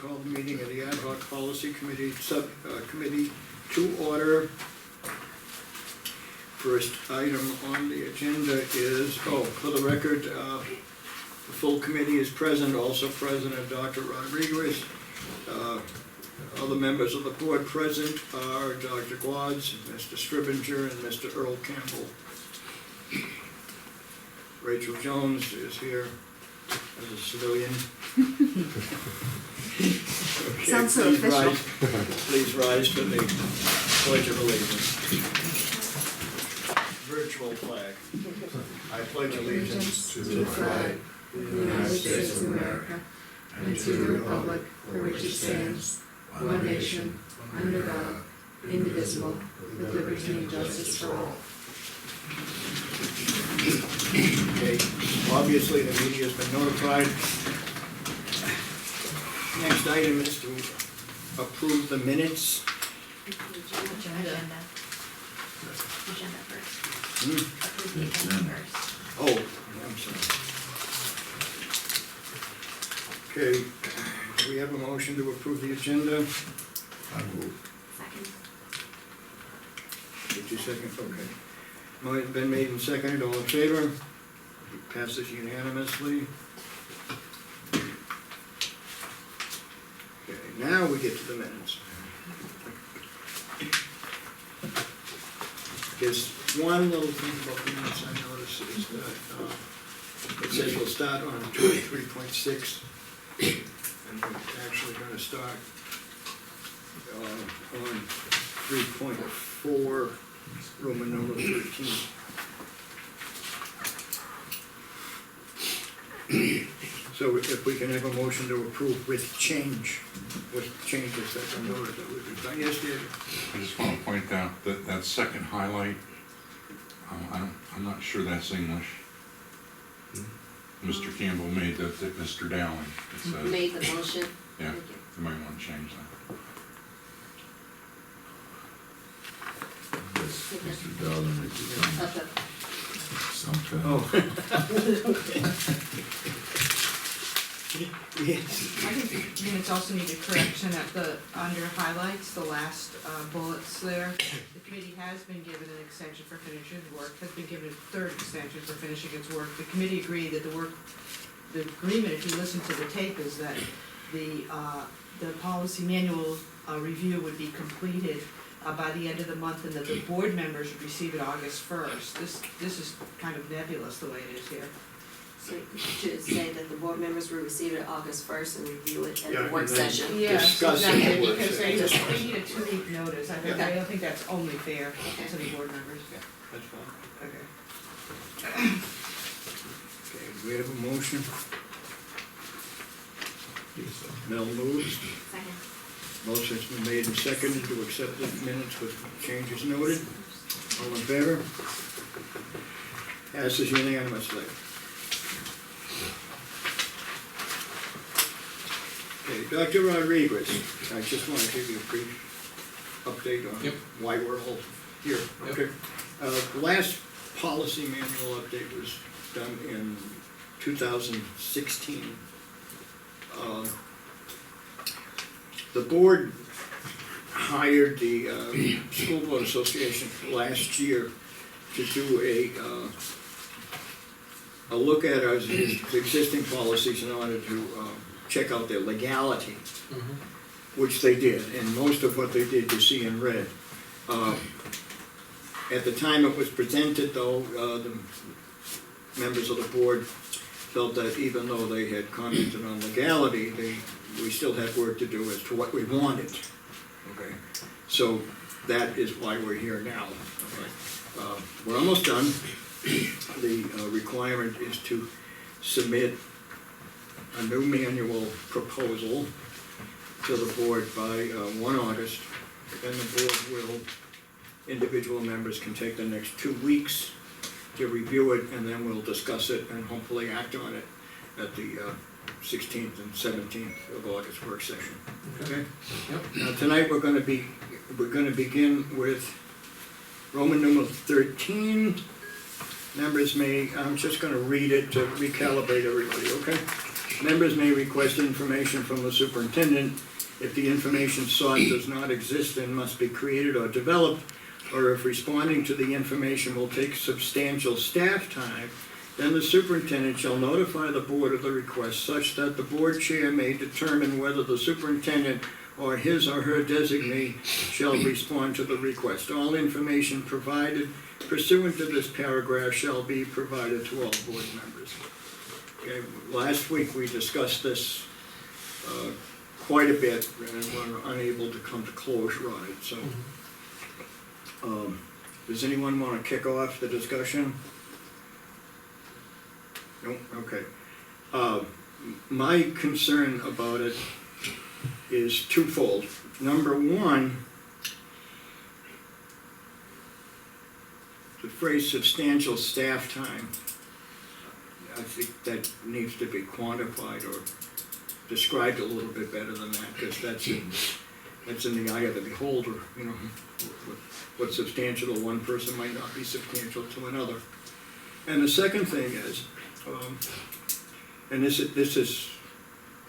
call the meeting of the Ad hoc Policy Committee, Subcommittee to order. First item on the agenda is, for the record, the full committee is present, also present are Dr. Rodriguez. Other members of the board present are Dr. Gwads, Mr. Scrivenger, and Mr. Earl Campbell. Rachel Jones is here as a civilian. Okay, Sounds so official. Please rise for the Pledge of Allegiance. Virtual flag. I pledge allegiance to the flag of the United States of America and to the republic for which it stands, one nation, under God, indivisible, with liberty and justice for all. Okay, obviously the media has been notified. Next item is to approve the minutes. Agenda first. Approve the agenda first. Oh, I'm sorry. Okay, we have a motion to approve the agenda. I move. Second. Did you second? Okay. Motion been made and seconded, all in favor? Passes unanimously. Okay, now we get to the minutes. There's one little thing about the minutes I noticed is that it says we'll start on 23.6 and we're actually gonna start on 3.4, Roman number 13. So if we can have a motion to approve with changes that are noted that we've done. Yes, David? I just want to point out that that second highlight, I'm not sure that's English. Mr. Campbell made that Mr. Dowling. It says, Made the motion. yeah, Thank you might want to change that. Yes, Mr. Dowling makes it Okay. sometime. Oh. Yes. I think minutes also need a correction at the, under highlights, the last bullets there. The committee has been given an extension for finishing work, has been given a third extension for finishing its work. The committee agreed that the agreement, if you listen to the tape, is that the policy manual review would be completed by the end of the month, and that the board members would receive it August 1st. This is kind of nebulous the way it is here. So to say that the board members will receive it August 1st and review it at Yeah, the work and then- session. Yes, Discuss it at exactly, work because session. they need a 2-week notice. I don't think that's only fair to the board members. That's fine. Okay. Okay, we have a motion. Yes, Mel moves. Second. Motion's been made and seconded to accept the minutes with changes noted. All in favor? Passes unanimously. Okay, Dr. Rodriguez, I just want to give you a brief update on why we're all here. Okay. The last policy manual update was done in 2016. The board hired the School Board Association last year to do a look at our existing policies in order to check out their legality, which they did, and most of what they did you see in red. At the time it was presented, though, the members of the board felt that even though they had commented on legality, we still had work to do as to what we wanted. Okay, so that is why we're here now. Okay. We're almost done. The requirement is to submit a new manual proposal to the board by 1 August. Then the board will, individual members can take the next 2 weeks to review it, and then we'll discuss it and hopefully act on it at the 16th and 17th of August work session. Okay? Yep. Now tonight we're going to begin with Roman numeral 13. Members may, I'm just going to read it to recalibrate everybody, okay? Members may request information from the superintendent if the information sought does not exist and must be created or developed, or if responding to the information will take substantial staff time, then the superintendent shall notify the board of the request such that the board chair may determine whether the superintendent or his or her designee shall respond to the request. All information provided pursuant to this paragraph shall be provided to all board members. Okay, last week we discussed this quite a bit and were unable to come to closure on it, so. Does anyone want to kick off the discussion? No, okay. My concern about it is twofold. Number one, the phrase substantial staff time, I think that needs to be quantified or described a little bit better than that, because that's in the eye of the beholder, you know. What's substantial to one person might not be substantial to another. And the second thing is, and this is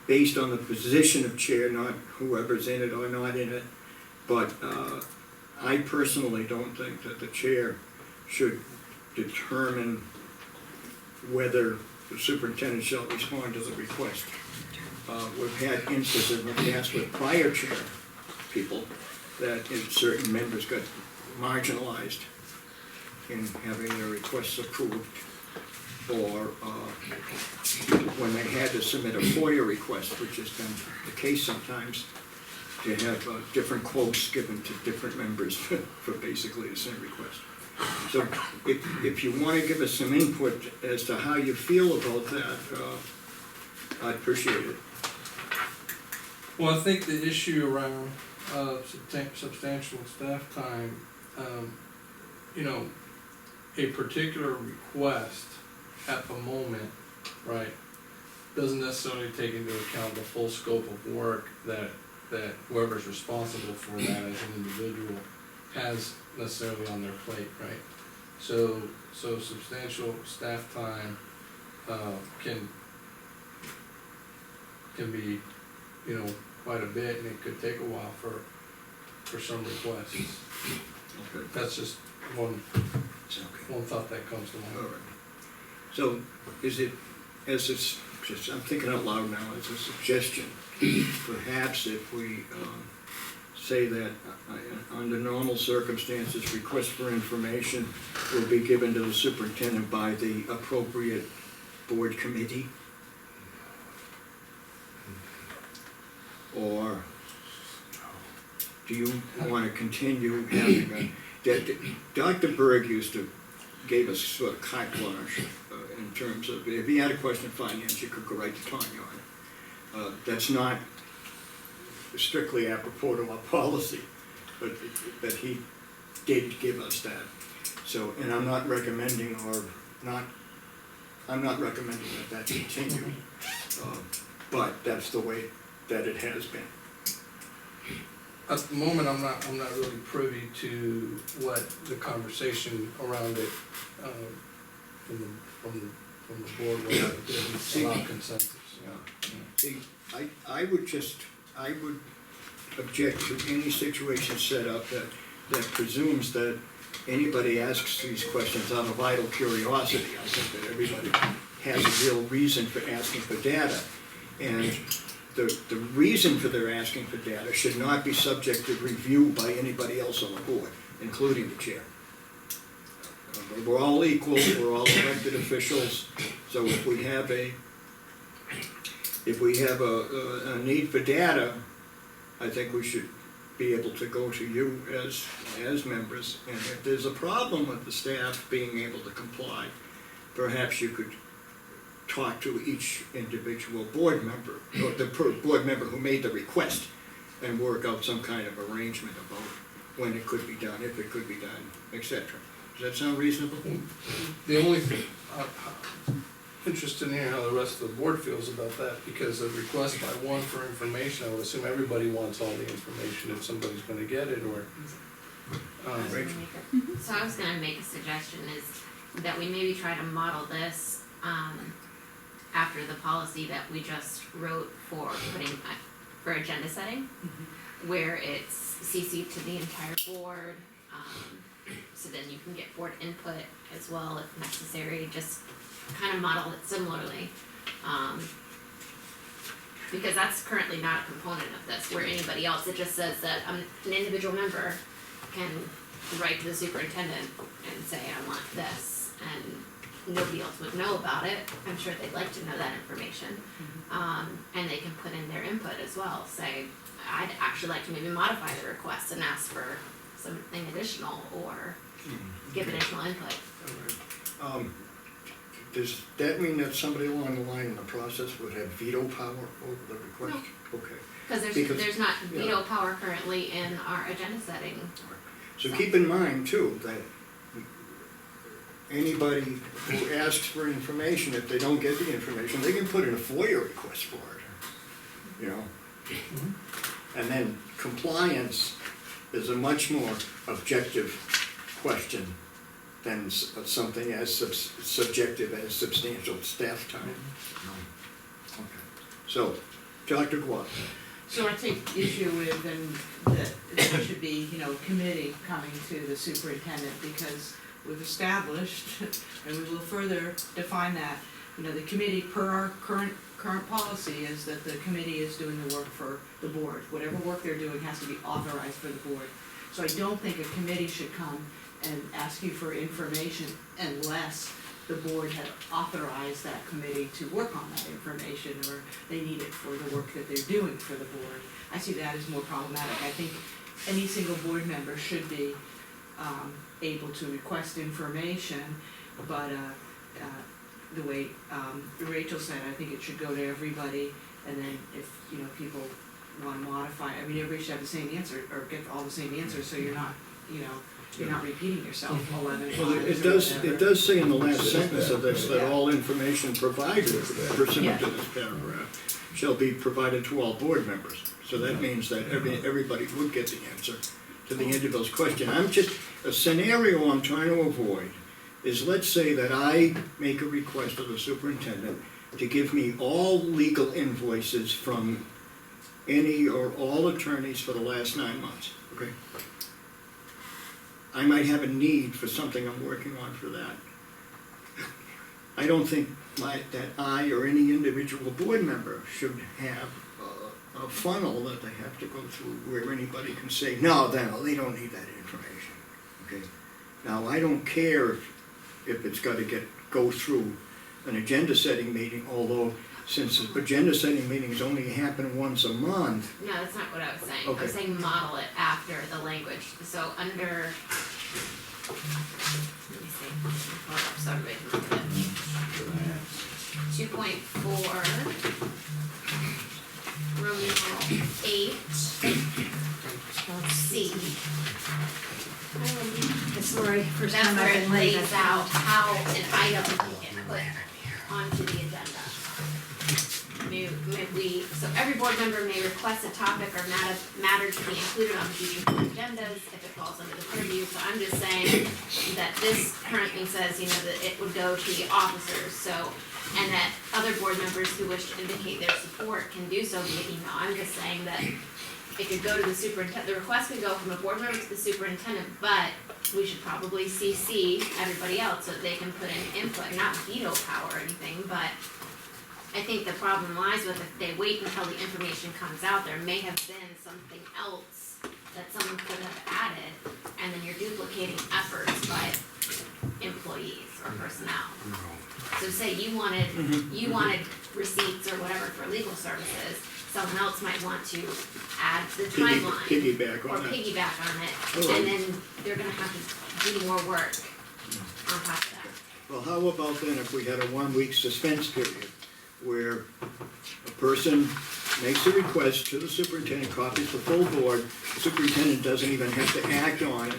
based on the position of chair, not whoever's in it or not in it, but I personally don't think that the chair should determine whether the superintendent shall respond to the request. We've had instances in the past with prior chair people that certain members got marginalized in having their requests approved, or when they had to submit a FOIA request, which has been the case sometimes, to have different quotes given to different members for basically the same request. So if you want to give us some input as to how you feel about that, I'd appreciate it. Well, I think the issue around substantial staff time, you know, a particular request at the moment, right, doesn't necessarily take into account the full scope of work that whoever's responsible for that as an individual has necessarily on their plate, right? So substantial staff time can be, you know, quite a bit, and it could take a while for some requests. Okay. That's just one thought that comes to All mind. right. So is it, as it's, just, I'm thinking out loud now, as a suggestion, perhaps if we say that under normal circumstances, requests for information will be given to the superintendent by the appropriate board committee? Or do you want to continue having Dr. Berg gave us sort of carte blanche in terms of, if he had a question of finance, you could go right to Tanya on it. That's not strictly apropos to our policy, but he did give us that. So, and I'm not recommending that continue, but that's the way that it has been. At the moment, I'm not really privy to what the conversation around it, from the board, whether it didn't allow consensus. See, I would object to any situation set up that presumes that anybody asks these questions out of idle curiosity. I think that everybody has a real reason for asking for data. And the reason for their asking for data should not be subject to review by anybody else on the board, including the chair. We're all equal, we're all elected officials, so if we have a need for data, I think we should be able to go to you as members. And if there's a problem with the staff being able to comply, perhaps you could talk to each individual board member, or the board member who made the request, and work out some kind of arrangement about when it could be done, if it could be done, etc. Does that sound reasonable? The only thing, interested in hearing how the rest of the board feels about that, because a request by one for information, I would assume everybody wants all the information if somebody's gonna get it, or. So I was gonna make a suggestion is that we maybe try to model this, after the policy that we just wrote for putting, for agenda setting, where it's CC'd to the entire board, so then you can get board input as well if necessary, just kind of model it similarly. Because that's currently not a component of this, where anybody else, it just says that an individual member can write to the superintendent and say, I want this, and nobody else would know about it. I'm sure they'd like to know that information. And they can put in their input as well, say, I'd actually like to maybe modify the request and ask for something additional, or give additional input. Does that mean that somebody along the line in the process would have veto power over the request? Okay. Because Because- there's not yeah. veto power currently in our agenda setting. So keep in mind too, that anybody who asks for information, if they don't get the information, they can put in a FOIA request for it, you know? And then compliance is a much more objective question than something as subjective as substantial staff time. Okay. So, Dr. Guat. So I take issue with, and that there should be, committee coming to the superintendent, because we've established, and we will further define that, the committee, per our current policy, is that the committee is doing the work for the board. Whatever work they're doing has to be authorized for the board. So I don't think a committee should come and ask you for information unless the board had authorized that committee to work on that information, or they need it for the work that they're doing for the board. I see that as more problematic. I think any single board member should be able to request information, but the way Rachel said, I think it should go to everybody, and then if, people wanna modify, everybody should have the same answer, or get all the same answers, so you're not, you're not repeating yourself 11 times. Well, it does say in the last sentence of this that all information provided pursuant to this paragraph shall be provided to all board members. So that means that everybody would get the answer to the individual's question. A scenario I'm trying to avoid is, let's say that I make a request of the superintendent to give me all legal invoices from any or all attorneys for the last 9 months, okay? I might have a need for something I'm working on for that. I don't think that I or any individual board member should have a funnel that they have to go through where anybody can say, no, they don't need that information, okay? Now, I don't care if it's got to go through an agenda setting meeting, although since the agenda setting meetings only happen once a month. No, that's not what I was saying. Okay. I was saying model it after the language. So under, let me see, pull it up so everybody can look at it. 2.4, Romeo 8, C. It's where I first That's time where I've it been late. lays out how an item can get put onto the agenda. So every board member may request a topic or matter to be included on future board agendas if it falls under the purview. So I'm just saying that this currently says, that it would go to the officers, so, and that other board members who wish to indicate their support can do so via email. I'm just saying that it could go to the superintendent, the request could go from a board member to the superintendent, but we should probably CC everybody else so that they can put in input, not veto power or anything, but I think the problem lies with if they wait until the information comes out, there may have been something else that someone could have added, and then you're duplicating efforts by employees or personnel. So say you wanted receipts or whatever for legal services, someone else might want to add the timeline. Piggyback Or on that. piggyback on it, Oh. and then they're gonna have to do more work on top of that. Well, how about then if we had a 1-week suspense period where a person makes a request to the superintendent, copies the full board, the superintendent doesn't even have to act on it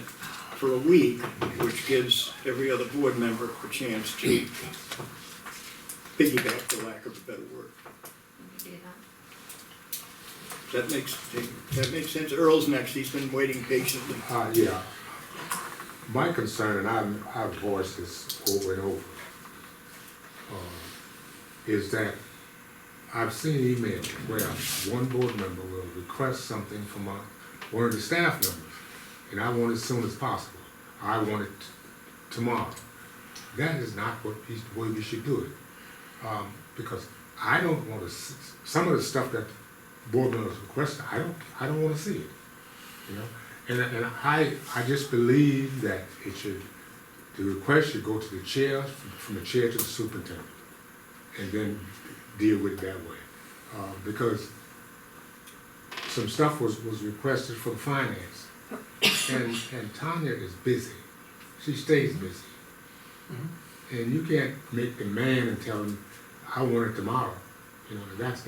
for a week, which gives every other board member a chance to piggyback, for lack of a better word. We can do that. That makes sense. Earl's next, he's been waiting patiently. Yeah. My concern, and I've voiced this over and over, is that I've seen emails where one board member will request something from one of the staff members, and I want it as soon as possible. I want it tomorrow. That is not the way we should do it. Because I don't want to, some of the stuff that board members request, I don't want to see it, you know? And I just believe that the request should go to the chair, from the chair to the superintendent, and then deal with it that way. Because some stuff was requested for the finance, and Tanya is busy. She stays busy. And you can't make the man and tell him, I want it tomorrow. You know, that's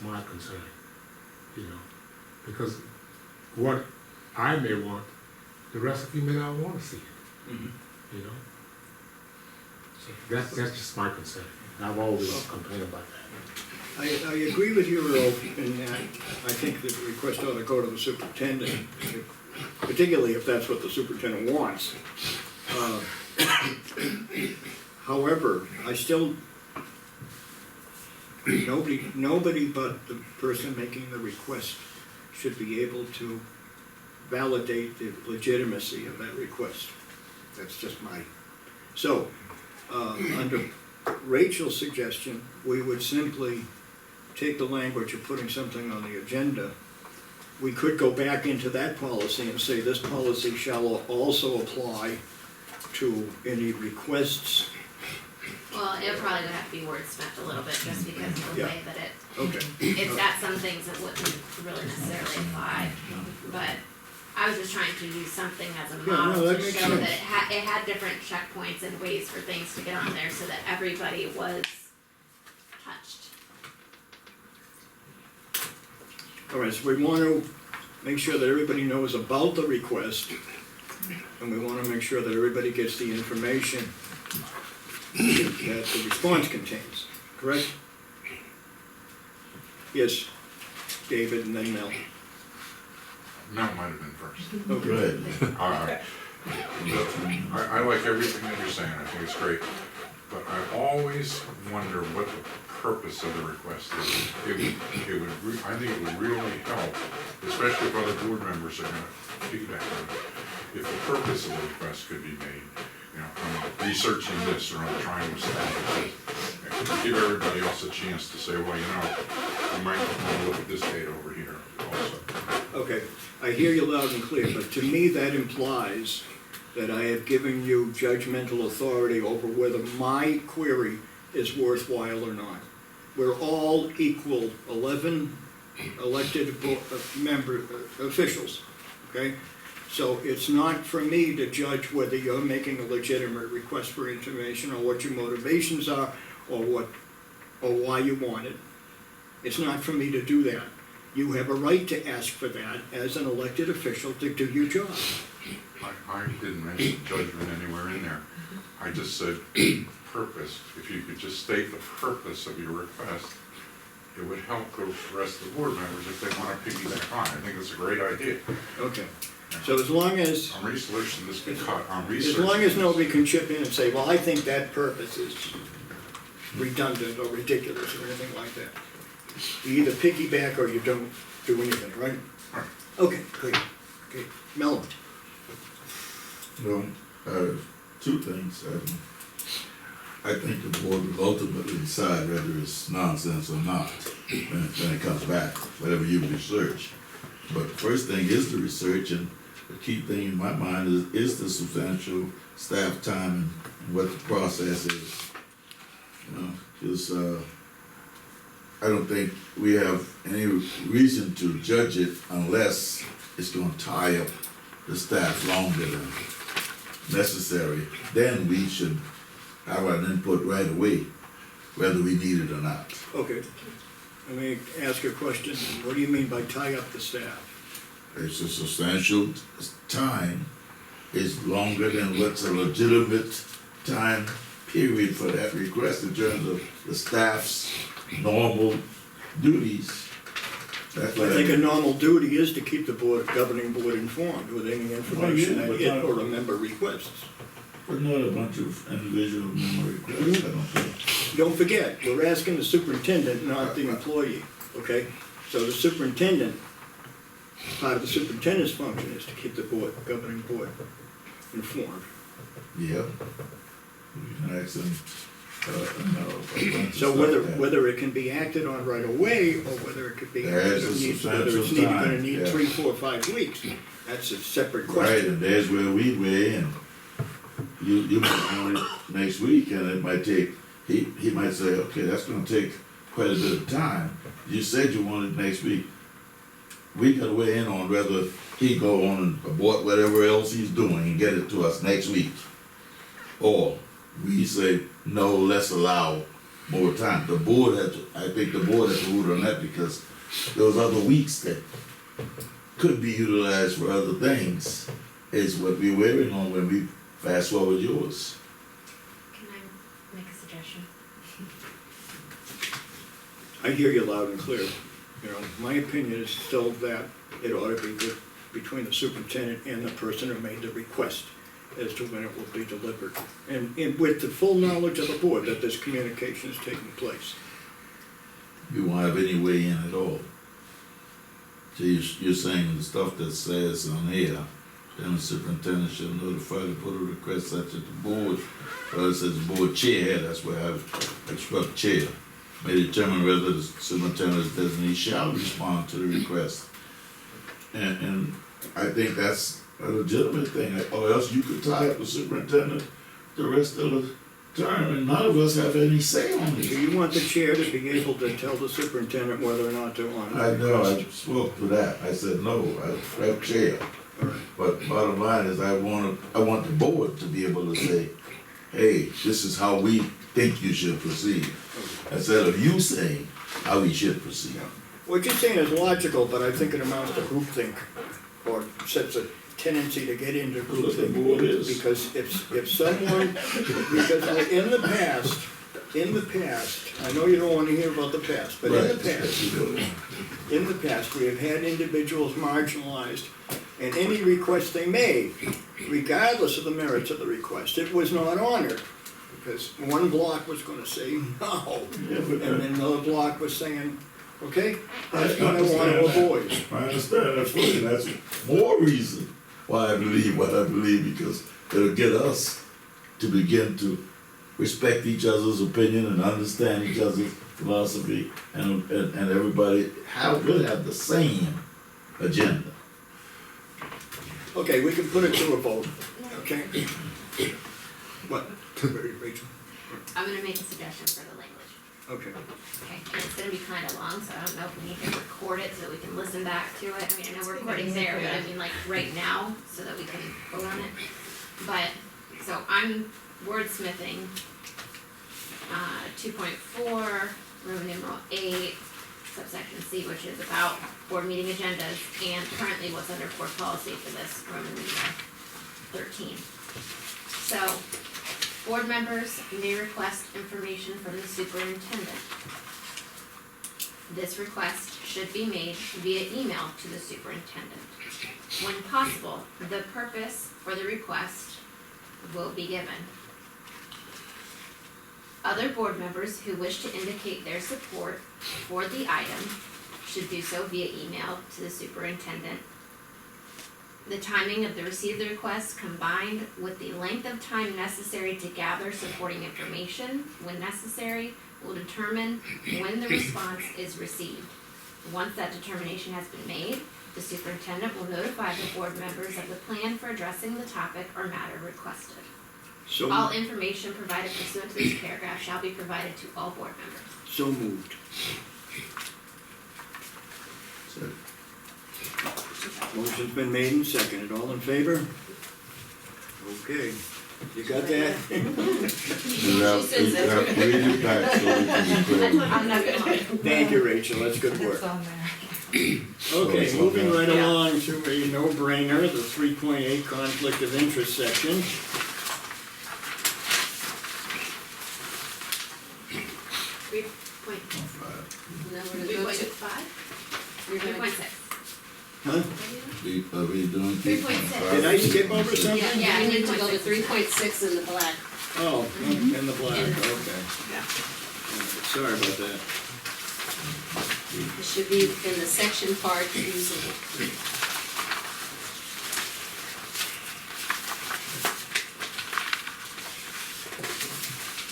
my concern, you know. Because what I may want, the rest of you may not want to see it, you know. So that's just my concern. I've always complained about that. I agree with you, Earl, in that I think the request ought to go to the superintendent, particularly if that's what the superintendent wants. However, I still, nobody but the person making the request should be able to validate the legitimacy of that request. That's just so, under Rachel's suggestion, we would simply take the language of putting something on the agenda. We could go back into that policy and say this policy shall also apply to any requests. Well, it probably would have to be wordsmithed a little bit, just because of the Yeah. way that Okay. it's got some things that wouldn't really necessarily apply. But I was just trying to use something as a no, model that to makes show sense. that it had different checkpoints and ways for things to get on there, so that everybody was touched. All right, so we want to make sure that everybody knows about the request, and we want to make sure that everybody gets the information that the response contains, correct? Yes, David, and then Mel. Mel might have been first. Okay. I like everything that you're saying, I think it's great, but I always wonder what the purpose of the request is. I think it would really help, especially if other board members are gonna feedback on it, if the purpose of the request could be made. You know, I'm researching this, or I'm trying to establish it. Give everybody else a chance to say, well, you know, we might want to look at this data over here also. Okay, I hear you loud and clear, but to me that implies that I have given you judgmental authority over whether my query is worthwhile or not. We're all equal, 11 elected officials, okay? So it's not for me to judge whether you're making a legitimate request for information, or what your motivations are, or why you want it. It's not for me to do that. You have a right to ask for that as an elected official to do your job. I didn't mention judgment anywhere in there. I just said purpose. If you could just state the purpose of your request, it would help the rest of the board members if they want to piggyback on it. I think it's a great idea. Okay. So as long as, I'm researching this because I'm as researching. long as nobody can chip in and say, well, I think that purpose is redundant or ridiculous or anything like that. You either piggyback or you don't do anything, right? Right. Okay, great. Okay, Mel. Well, two things. I think the board will ultimately decide whether it's nonsense or not when it comes back, whatever you research. But the first thing is the research, and the key thing in my mind is the substantial staff time and what the process is. You know, because I don't think we have any reason to judge it unless it's going to tie up the staff longer than necessary. Then we should have an input right away, whether we need it or not. Okay. Let me ask a question. What do you mean by tie up the staff? It's a substantial time. It's longer than what's a legitimate time period for that request in terms of the staff's normal duties. That's I what think a normal duty is to keep the governing board informed with any information Well, that yeah, it or a member requests. But not a bunch of individual member requests, I don't think. don't forget, we're asking the superintendent, not the employee, okay? So the superintendent, part of the superintendent's function is to keep the board, governing board informed. Yep. You can ask them, a bunch of So stuff whether, that- whether it can be acted on right away, or whether it could be, There's a whether it's substantial gonna time, need yeah. 3, 4, 5 weeks, that's a separate Right, question. and there's where we weigh in. You might want it next week, and it might take, he might say, okay, that's gonna take quite a bit of time. You said you wanted next week. We gotta weigh in on whether he go on and abort whatever else he's doing and get it to us next week. Or we say, no, let's allow more time. The board has, I think the board has to rule on that, because those other weeks that could be utilized for other things is what we're waiting on when we fast forward yours. Can I make a suggestion? I hear you loud and clear. You know, my opinion is still that it ought to be between the superintendent and the person who made the request as to when it will be delivered. And with the full knowledge of the board that this communication is taking place. You won't have any way in at all. So you're saying the stuff that says on here, then the superintendent shall notify the board of request such as the board, well, it says board chair, that's where I've expressed chair, may determine whether the superintendent's designee shall respond to the request. And I think that's a legitimate thing, or else you could tie up the superintendent the rest of the term, and none of us have any say on Do it. you want the chair to be able to tell the superintendent whether or not to honor I the know, I request? spoke to that, I said, no, I chair. All right. But bottom line is, I want the board to be able to say, hey, this is how we think you should proceed, instead of you saying how we should proceed. Yeah. What you're saying is logical, but I think it amounts to groupthink, or sets a tendency to get into That's what the groupthink. board is. Because if someone, because in the past, I know you don't want to hear about the past, but in the past, we have had individuals marginalized, and any request they made, regardless of the merits of the request, it was not honored. Because one block was gonna say no, and then another block was saying, okay, that's what I want to avoid. I understand that fully, that's more reason why I believe what I believe, because it'll get us to begin to respect each other's opinion and understand each other's philosophy, and everybody really have the same agenda. Okay, we can put it to a vote, okay? What, Rachel? I'm gonna make a suggestion for the language. Okay. Okay, and it's gonna be kinda long, so I don't know if we need to record it so that we can listen back to it. I mean, I know we're recording there, but I mean like right now, so that we can vote on it. But, so I'm wordsmithing, 2.4, Roman numeral 8, subsection C, which is about board meeting agendas, and currently what's under board policy for this, Roman numeral 13. So, board members may request information from the superintendent. This request should be made via email to the superintendent. When possible, the purpose for the request will be given. Other board members who wish to indicate their support for the item should do so via email to the superintendent. The timing of the receipt of the request combined with the length of time necessary to gather supporting information when necessary will determine when the response is received. Once that determination has been made, the superintendent will notify the board members of the plan for addressing the topic or matter requested. All So, information provided pursuant to this paragraph shall be provided to all board members. so moved. So, Motion's been made and seconded, all in favor? Okay, you got that? you have to read it back so we can be clear. I'm not gonna. Thank you, Rachel, that's good work. It's on there. Okay, moving right Yeah. along to a no-brainer, the 3.8 conflict of interest section. Three point, And then we're three gonna go point to, five, you're three gonna, point six. Huh? Are we doing 3.6. Did I skip over something? yeah, Yeah, we need to 3.6. go to 3.6 in the black Oh, in the black, In the- okay. Yeah. Sorry about that. It should be in the section part usable.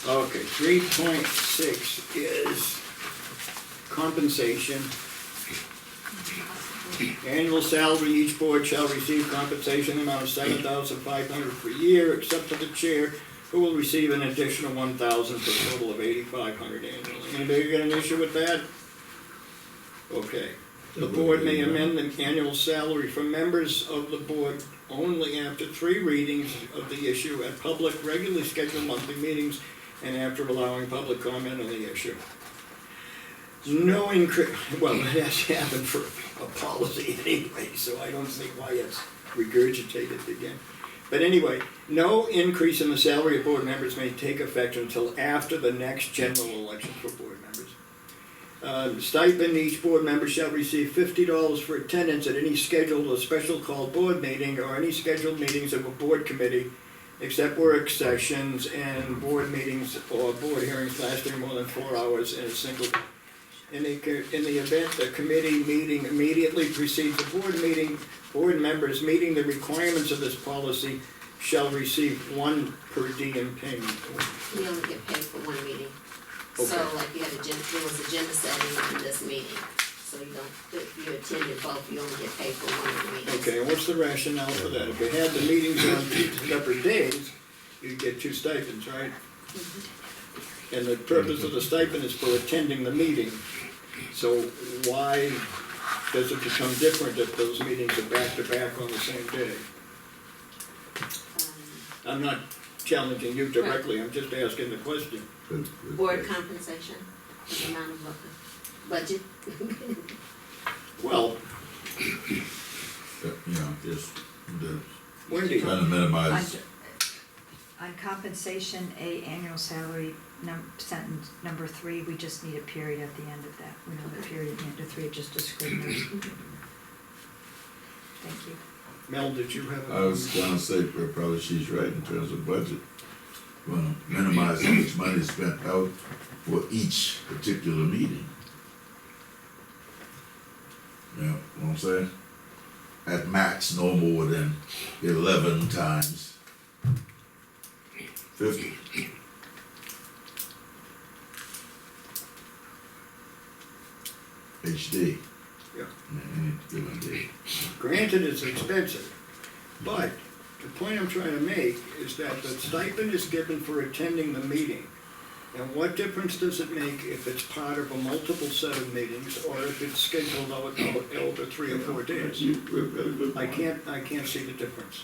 Okay, 3.6 is compensation. Annual salary, each board shall receive compensation amount of $7,500 per year, except for the chair, who will receive an additional $1,000 for a total of $8,500 annually. Anybody got an issue with that? Okay. The board may amend the annual salary for members of the board only after 3 readings of the issue at public, regularly scheduled monthly meetings, and after allowing public comment on the issue. No increase, well, it has happened for a policy anyway, so I don't see why it's regurgitated again. But anyway, no increase in the salary of board members may take effect until after the next general election for board members. Stipend, each board member shall receive $50 for attendance at any scheduled or special called board meeting or any scheduled meetings of a board committee, except work sessions and board meetings or board hearings lasting more than 4 hours in a single. In the event the committee meeting immediately precedes the board meeting, board members meeting the requirements of this policy shall receive 1 per diem payment. We only get paid for 1 meeting. So Okay. like you had there was agenda setting in this meeting. So you don't, if you attended both, you only get paid for 1 of the meetings. Okay, and what's the rationale for that? If you had the meetings on 2 separate days, you'd get 2 stipends, right? And the purpose of the stipend is for attending the meeting. So why does it become different if those meetings are back to back on the same day? I'm not challenging you directly, I'm just asking the question. Board compensation, the amount of budget. Well, You know, just Wendy, trying to minimize. On compensation, annual salary, sentence number 3, we just need a period at the end of that. We know the period at the end of 3, just a scrivener's. Thank you. Mel, did you have a? I was gonna say, probably she's right in terms of budget. Wanna minimize how much money is spent out for each particular meeting. You know what I'm saying? At max, no more than 11 times 50. HD. Yeah. Any given day. Granted, it's expensive, but the point I'm trying to make is that the stipend is given for attending the meeting. And what difference does it make if it's part of a multiple set of meetings or if it's scheduled over 3 or 4 days? I can't see the difference.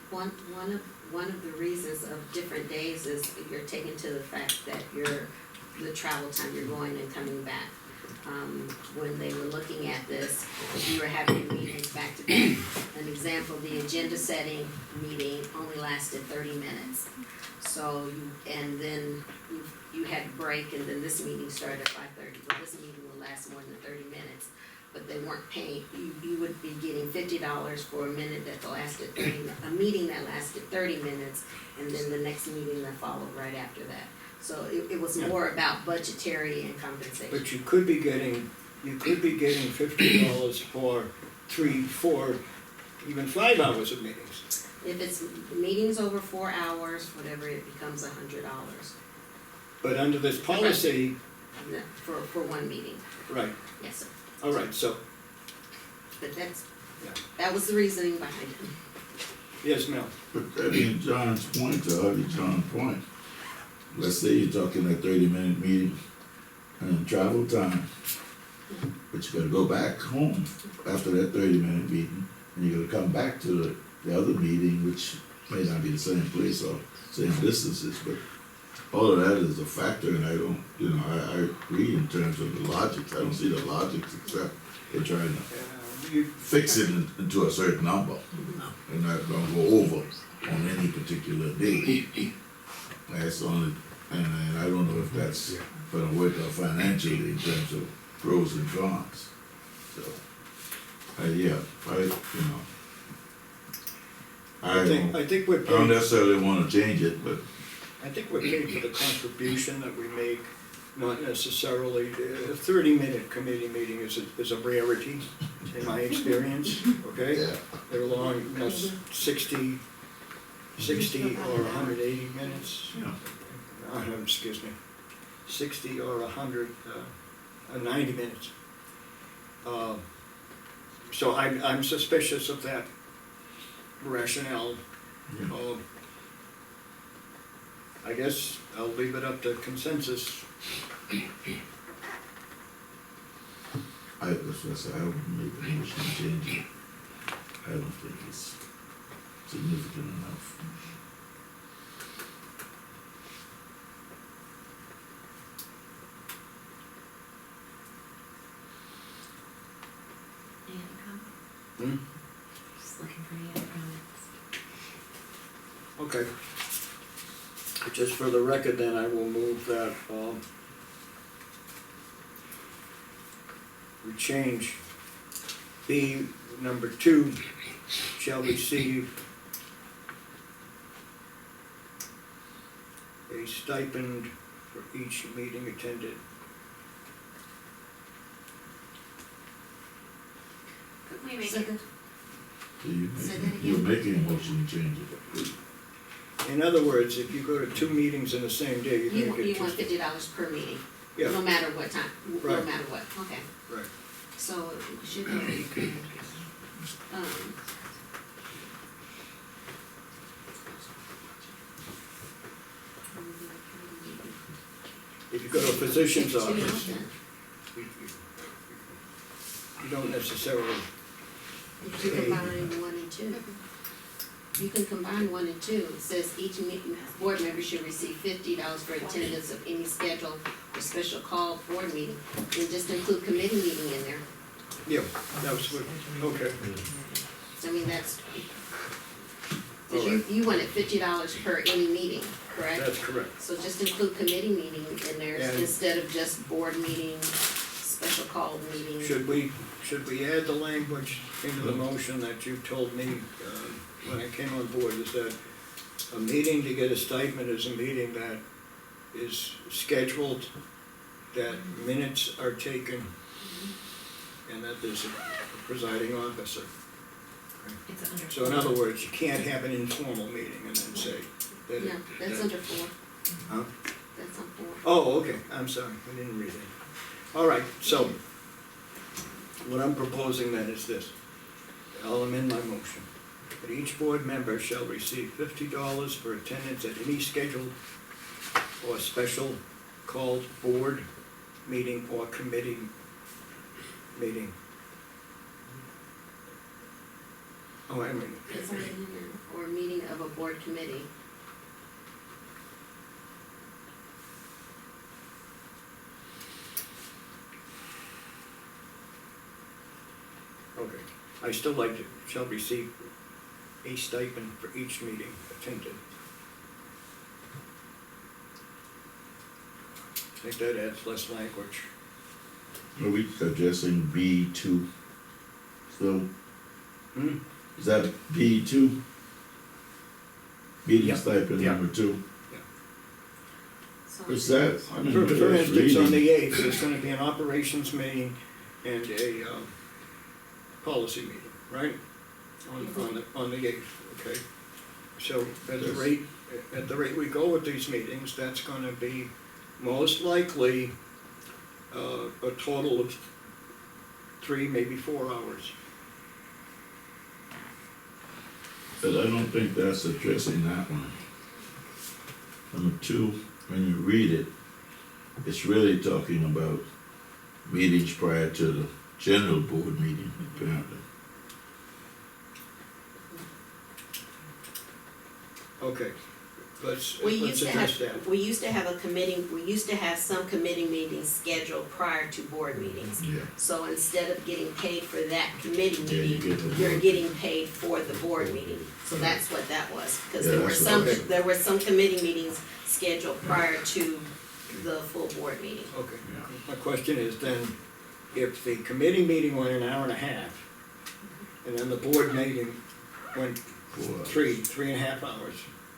One of the reasons of different days is you're taking to the fact that the travel time, you're going and coming back. When they were looking at this, you were having meetings back to back. An example, the agenda setting meeting only lasted 30 minutes. So and then you had a break, and then this meeting started at 5:30. Well, this meeting will last more than 30 minutes, but they weren't paying. You would be getting $50 for a minute that lasted 30, a meeting that lasted 30 minutes, and then the next meeting that followed right after that. So it was more about budgetary and compensation. But you could be getting $50 for 3, 4, even 5 hours of meetings. If it's meetings over 4 hours, whatever, it becomes $100 But under this policy, for 1 meeting. right, Yes, sir. all right, so, But Yeah. that was the reasoning behind it. yes, Mel. But I mean, John's point, to Harvey John's point, let's say you're talking a 30-minute meeting and travel time, but you gotta go back home after that 30-minute meeting, and you gotta come back to the other meeting, which may not be the same place or same distances, but all of that is a factor, and I don't, I agree in terms of the logic. I don't see the logic except they're trying to fix it into a certain number and not gonna go over on any particular day. That's only, and I don't know if that's gonna work out financially in terms of pros and cons. So, I think we're I don't paid, necessarily wanna change it, but I think we're paid for the contribution that we make, not necessarily, a 30-minute committee meeting is a rarity in my experience, okay? yeah, They're long, you know, 60 or 180 minutes. Excuse me, 60 or 90 minutes. So I'm suspicious of that rationale. yeah. I guess I'll leave it up to consensus. That's what I said, I wouldn't make a motion to change it. I don't think it's significant enough. Any other comments? Hmm? Just looking for any other comments. Okay. Just for the record, then, I will move that, we change B number 2, shall receive a stipend for each meeting attended. Could we make So it, So Say that you're again. making a motion to change it. In other words, if you go to 2 meetings in the same day, you're You gonna want, get you two. want $50 per meeting? Yeah. No matter what time, no Right. matter what, okay. Right. So it should be, If you go to a physician's $52 office, then. you don't necessarily, You can combine 1 and 2. You can combine 1 and 2. It says each board member should receive $50 for attendance of any scheduled or special called board meeting. And just include committee meeting in there. yeah, that was what, okay. So I mean, that's, All cause you wanted $50 per any meeting, correct? That's correct. So just include committee meeting in there And- instead of just board meeting, special called meeting. Should we add the language into the motion that you told me when I came on board, is that a meeting to get a stipend is a meeting that is scheduled, that minutes are taken, and that there's a presiding officer. it's under. So in other words, you can't have an informal meeting and then say that No, that's that- under 4. Huh? That's on 4. Oh, okay, I'm sorry, I didn't read it. All right, so what I'm proposing then is this. I'll amend my motion. That each board member shall receive $50 for attendance at any scheduled or special called board meeting or committee meeting. Oh, I mean, It's already in there. Or meeting of a board committee. okay. I still like to, shall receive a stipend for each meeting attended. I think that adds less language. Are we suggesting B2? So, Hmm? is that B2? Meeting Yeah. stipend Yeah. number 2? So What's that? I mean, For that's instance, on reading. the 8th, there's gonna be an operations meeting and a policy meeting, right? On the 8th, okay? So at the Yes. rate we go with these meetings, that's gonna be most likely a total of 3, maybe 4 hours. But I don't think that's addressing that one. Number 2, when you read it, it's really talking about meetings prior to the general board meeting, apparently. Okay, let's We used to address that. have, we used to have some committee meetings scheduled prior to board meetings. Yeah. So instead of getting paid for that committee Yeah, you meeting, get the you're board. getting paid for the board meeting. So that's what that was, because Yeah, there were that's some, okay. there were some committee meetings scheduled prior to the full board meeting. Okay, Yeah. my question is then, if the committee meeting went an hour and a half, and then the board meeting went 3.5 hours,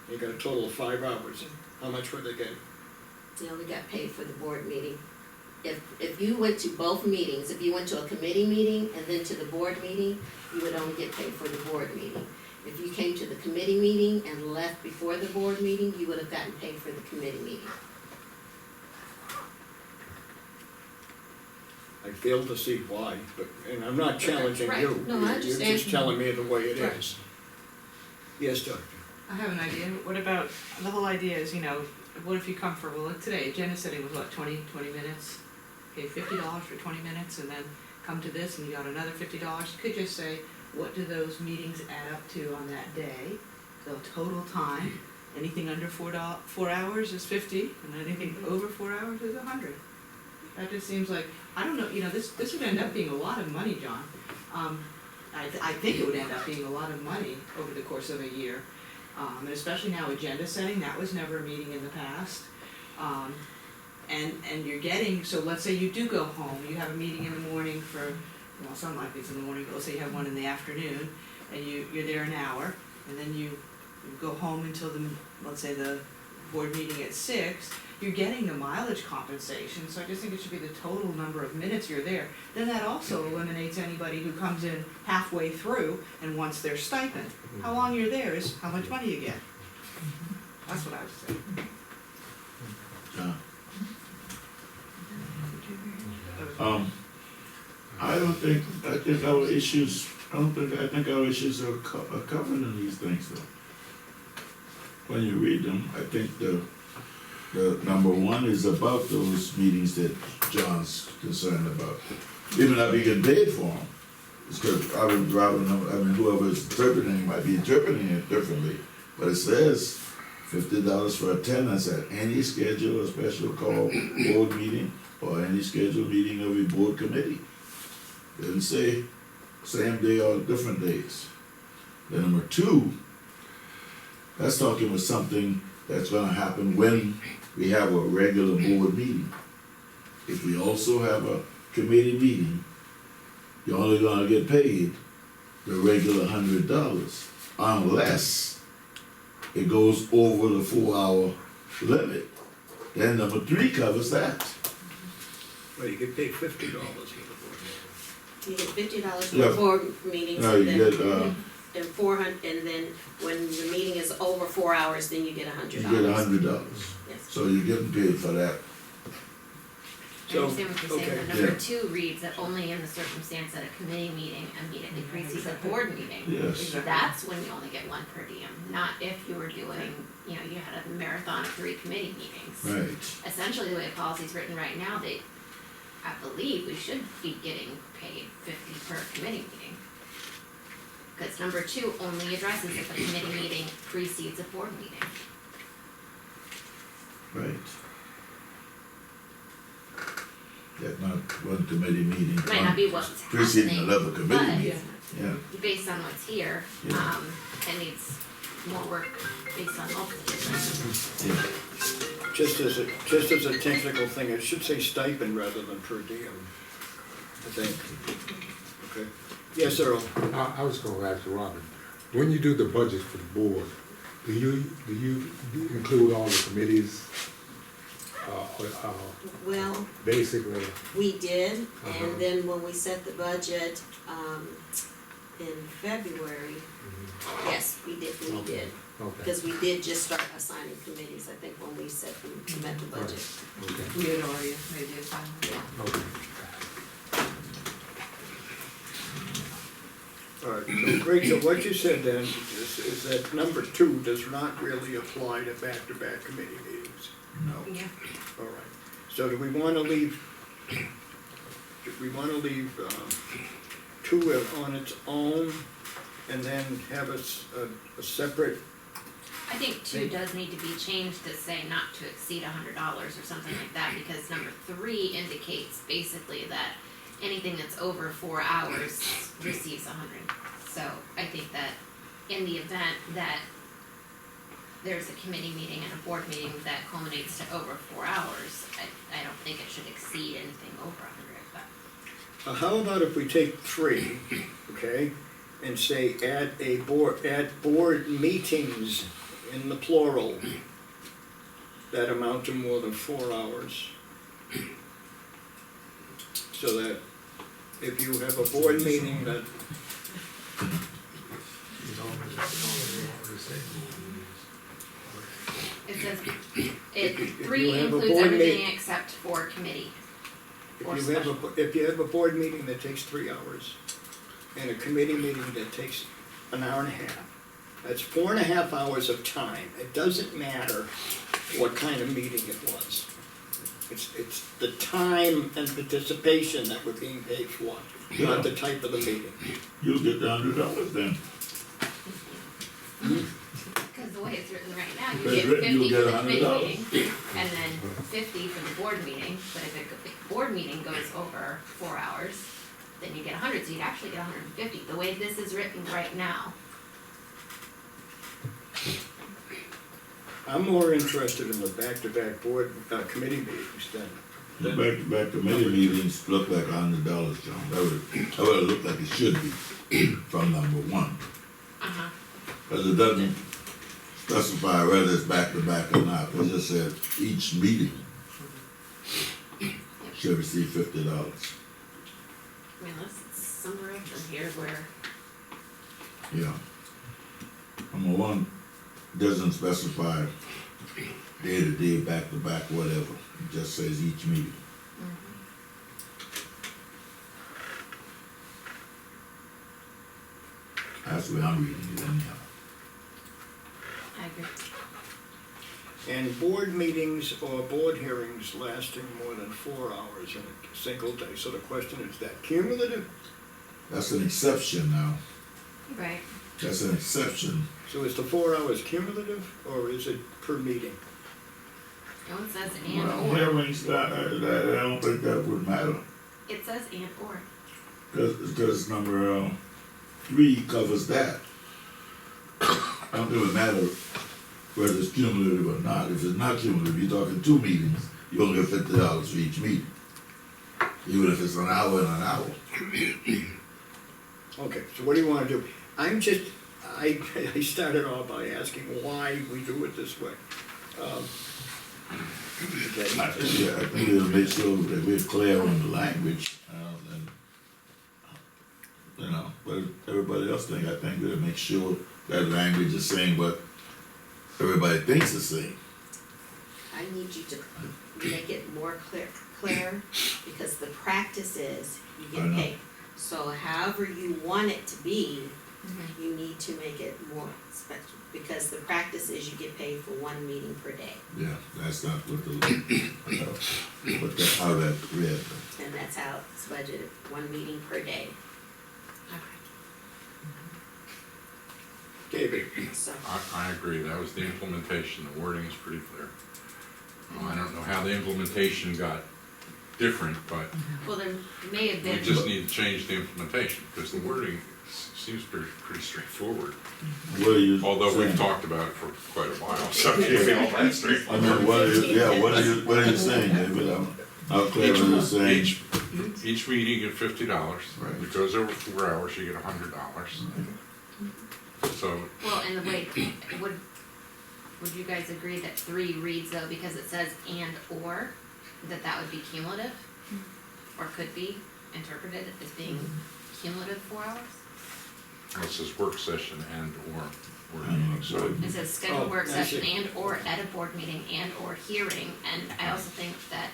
you got a total of 5 hours, how much would they get? You only got paid for the board meeting. If you went to both meetings, if you went to a committee meeting and then to the board meeting, you would only get paid for the board meeting. If you came to the committee meeting and left before the board meeting, you would have gotten paid for the committee meeting. I fail to see why, but, and I'm not challenging Right. you. No, I You're understand. just telling me the way it Right. is. Yes, Doctor? I have an idea. What about, the whole idea is, you know, what if you come for, well, like today, agenda setting was what, 20 minutes? Pay $50 for 20 minutes and then come to this and you got another $50. You could just say, what do those meetings add up to on that day? The total time, anything under 4 hours is 50 and anything over 4 hours is 100. That just seems like, I don't know, you know, this would end up being a lot of money, John. I think it would end up being a lot of money over the course of a year. And especially now agenda setting, that was never a meeting in the past. And you're getting, so let's say you do go home, you have a meeting in the morning for, well, some likely it's in the morning, but let's say you have one in the afternoon, and you're there an hour, and then you go home until let's say the board meeting at 6, you're getting the mileage compensation, so I just think it should be the total number of minutes you're there. Then that also eliminates anybody who comes in halfway through and wants their stipend. How long you're there is how much money you get. That's what I was saying. I think our issues, I think our issues are covered in these things though. When you read them, I think the number one is about those meetings that John's concerned about. Even not be getting paid for them. It's because I would rather know, I mean, whoever's interpreting might be interpreting it differently. But it says $50 for attendance at any scheduled or special call board meeting or any scheduled meeting of a board committee. Didn't say same day or different days. Then number two, that's talking about something that's gonna happen when we have a regular board meeting. If we also have a committee meeting, you're only gonna get paid the regular $100 unless it goes over the 4-hour limit. Then number three covers that. Well, you get paid $50 for the board. You get $50 for Yeah. board meetings No, and you then, get, and 400, and then when the meeting is over 4 hours, then you get $100. you get $100. Yes. So you're getting paid for that. I understand what you're saying, but okay. number Yeah. 2 reads that only in the circumstance that a committee meeting immediately precedes a board meeting. Yes. That's when you only get 1 per diem, not if you were doing, you know, you had a marathon of 3 committee meetings. Right. Essentially, the way the policy's written right now, I believe we should be getting paid 50 per committee meeting. Because number 2 only addresses if a committee meeting precedes a board meeting. Right. Yeah, not one committee meeting. Might not be what's Preceding happening, another committee but- meeting. Yeah. Based on what's here, Yeah. it needs more work based on multiple different. Yeah. Just as a technical thing, it should say stipend rather than per diem, I think. Okay. Yes, Earl? I was gonna ask Robin, when you do the budget for the board, do you include all the committees? Well, Basically, we did, Uh-huh. and then when we set the budget, in February, yes, we did, okay, Because we did just start assigning committees, I think, when we set the budget. okay, We had already made the assignment. Yeah. okay. All right, so Rachel, what you said then is that number 2 does not really apply to back-to-back committee meetings. No. Yeah. All right, so do we wanna leave 2 on its own and then have a separate, I think 2 does need to be changed to say not to exceed $100 or something like that, because number 3 indicates basically that anything that's over 4 hours receives 100. So I think that in the event that there's a committee meeting and a board meeting that culminates to over 4 hours, I don't think it should exceed anything over 100, but. how about if we take 3, okay? and say at board meetings in the plural that amount to more than 4 hours. So that if you have a board meeting that, It says, If you three have a includes board everything meeting- except for committee. if you have a board meeting that takes 3 hours and a committee meeting that takes an hour and a half, that's 4.5 hours of time. It doesn't matter what kind of meeting it was. It's the time and participation that we're being paid for, not the type of the meeting. You'll get the $100 then. Because the way it's written right now, you But get written, you'll 50 for get the committee $100. meeting, and then 50 for the board meeting, but if the board meeting goes over 4 hours, then you get 100, so you'd actually get 150, the way this is written right now. I'm more interested in the back-to-back board, committee meetings The than, back-to-back committee meetings look like $100, John. That would look like it should be from number one. Uh-huh. Because it doesn't specify whether it's back-to-back or not. It just said each meeting should receive $50. I mean, unless it's somewhere else in here where, Yeah. Number one doesn't specify day-to-day, back-to-back, whatever. It just says each meeting. That's the way I'm reading it anyhow. I agree. and board meetings or board hearings lasting more than 4 hours in a single day. So the question is that cumulative? That's an exception now. Right. That's an exception. So is the 4 hours cumulative or is it per meeting? No, it says Well, and or. hearings, I don't think that would matter. It says and or. Because number 3 covers that. I don't think it would matter whether it's cumulative or not. If it's not cumulative, you're talking 2 meetings, you only get $50 for each meeting. Even if it's an hour and an hour. Okay, so what do you want to do? I started off by asking why we do it this way. Okay. I think it'll make sure that we're clear on the language, and, you know, but everybody else think, I think it'll make sure that language is saying what everybody thinks it's saying. I need you to make it more clear, because the practice is you I get know. paid. So however you want it to be, you need to make it more special, because the practice is you get paid for 1 meeting per day. Yeah, that's not what how that read. And that's how it's budgeted, 1 meeting per day. David, So, I agree, that was the implementation, the wording is pretty clear. I don't know how the implementation got different, but Well, there may have we been. just need to change the implementation, because the wording seems pretty straightforward. What are you Although saying? we've talked about it for quite a while, so it can't be all that I straightforward. mean, what are you saying, David? I'm not clear what you're saying. Each meeting you get $50. Right. If it goes over 4 hours, you get $100. So, Well, and the way, would you guys agree that 3 reads though, because it says and or, that would be cumulative? Or could be interpreted as being cumulative 4 hours? this says work session and or board meeting, so. It says schedule Oh, work I session see. and or at a board meeting and or hearing, and I also think that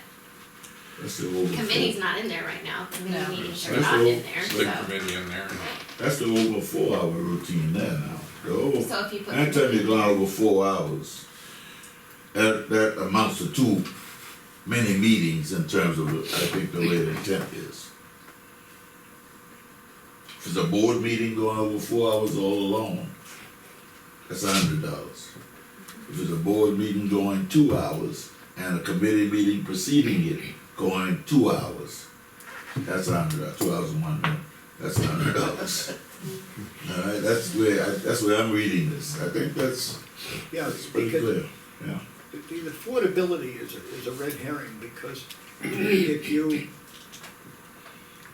That's the overflow. committee's not in there right now, No. committee meetings are That's not the in there, Stick so. committee in there. That's the over 4 hour routine there now. The over, So if you put. anytime you're going over 4 hours, that amounts to 2 mini meetings in terms of, I think, the way the intent is. If it's a board meeting going over 4 hours all alone, that's $100. If it's a board meeting going 2 hours and a committee meeting preceding it going 2 hours, that's $100, 2 hours and 1 minute, that's $100. All right, that's where I'm reading this. I think that's yeah, pretty because clear, yeah. the affordability is a red herring, because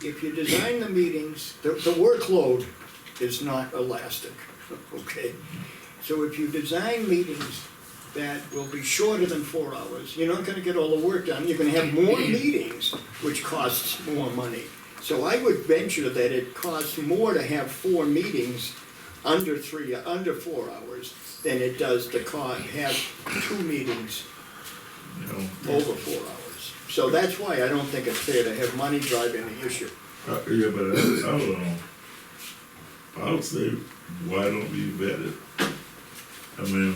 if you design the meetings, the workload is not elastic, okay? So if you design meetings that will be shorter than 4 hours, you're not gonna get all the work done, you're gonna have more meetings, which costs more money. So I would venture that it costs more to have 4 meetings under 4 hours than it does to have 2 meetings You know, over 4 hours. So that's why I don't think it's fair to have money driving the issue. yeah, but I would say, why don't we vet it? I mean,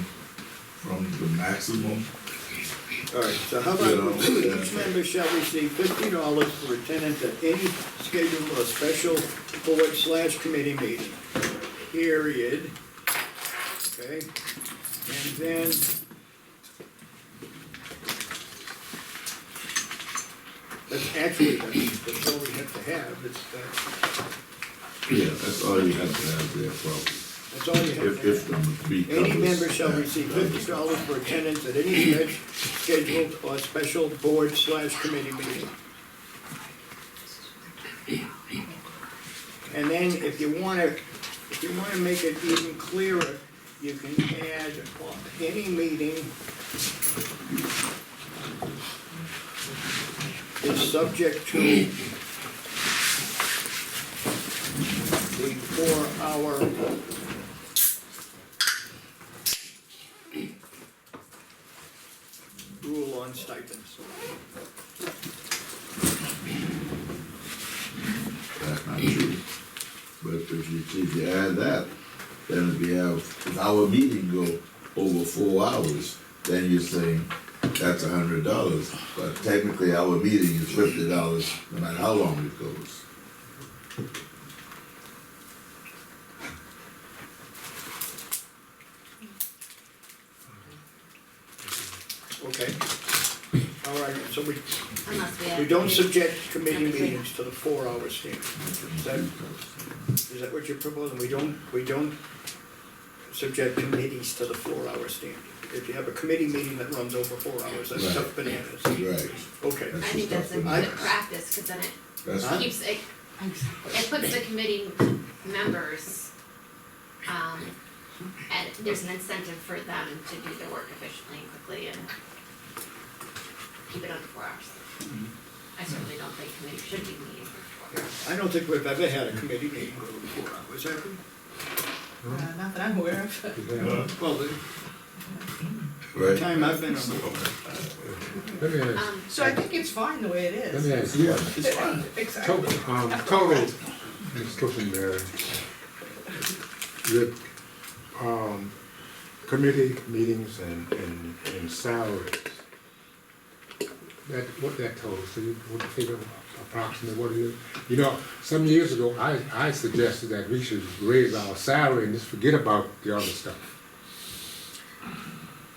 from the maximum, All right, so how about each member shall receive $50 for attendance at any scheduled or special board/committee meeting, period. Okay, and then that's all we have to have, yeah, that's all you have to have there, probably. that's all you have to If have. number 3 covers. Any member shall that. receive $50 for attendance at any scheduled or special board/committee meeting. And then if you wanna make it even clearer, you can add any meeting is subject to the 4-hour rule on stipends. That's not true. But if you add that, then if you have, if our meeting go over 4 hours, then you're saying that's $100. But technically, our meeting is $50, no matter how long it goes. Okay. All right, so Unless we don't subject committee meetings to the 4-hour standard. Is that what you're proposing? We don't subject committees to the 4-hour standard. If you have a committee meeting that runs over 4 hours, that's Right. tough bananas. Right. Okay. I think that's a good practice, cause then That's, Huh? it keeps, it puts the committee members, and there's an incentive for them to do their work efficiently and quickly and keep it under 4 hours. I certainly don't think committees should be meeting for 4 hours. I don't think we've ever had a committee meeting go over 4 hours, have we? Not that I'm aware of. Well, the right. time I've been on the board. Let me ask, So I think it's fine the way it let is. me ask you, It's fine. Exactly. total, Ms. Kuchenberry, with, committee meetings and salaries, what that total, so you would figure approximately what it is? You know, some years ago, I suggested that we should raise our salary and just forget about the other stuff.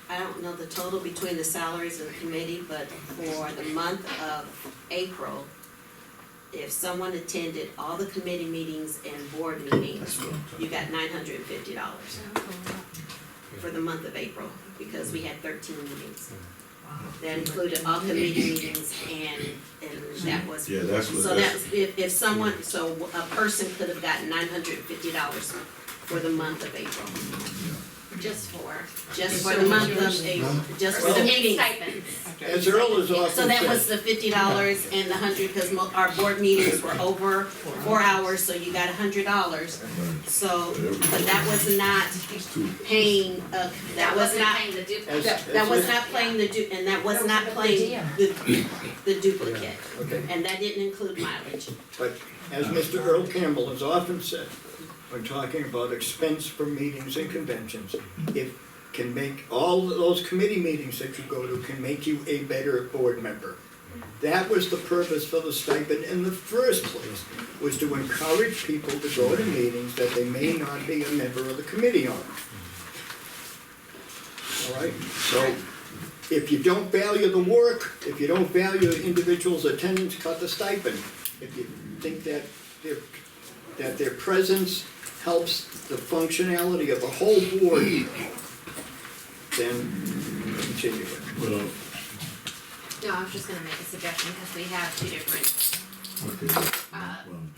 I don't know the total between the salaries and the committee, but for the month of April, if someone attended all the committee meetings and board meetings, you got $950 for the month of April, because we had 13 meetings. That included all committee meetings and that was. Yeah, that's what. So that was, if someone, so a person could have gotten $950 for the month of April. Just for The month of April, just for the meeting. stipends. As Earl has often So that was said, the $50 and the 100, because our board meetings were over 4 hours, so you got $100. So, but that was not paying, that was not, paying the duplicate. that was not playing and that was not playing the duplicate. okay, And that didn't include mileage. but as Mr. Earl Campbell has often said, when talking about expense for meetings and conventions, it can make, all those committee meetings that you go to can make you a better board member. That was the purpose for the stipend in the first place, was to encourage people to go to meetings that they may not be a member of the committee on. All right, so if you don't value the work, if you don't value the individual's attendance, cut the stipend. If you think that their presence helps the functionality of the whole board, then continue it. Well, No, I was just gonna make a suggestion, because we have two different, okay.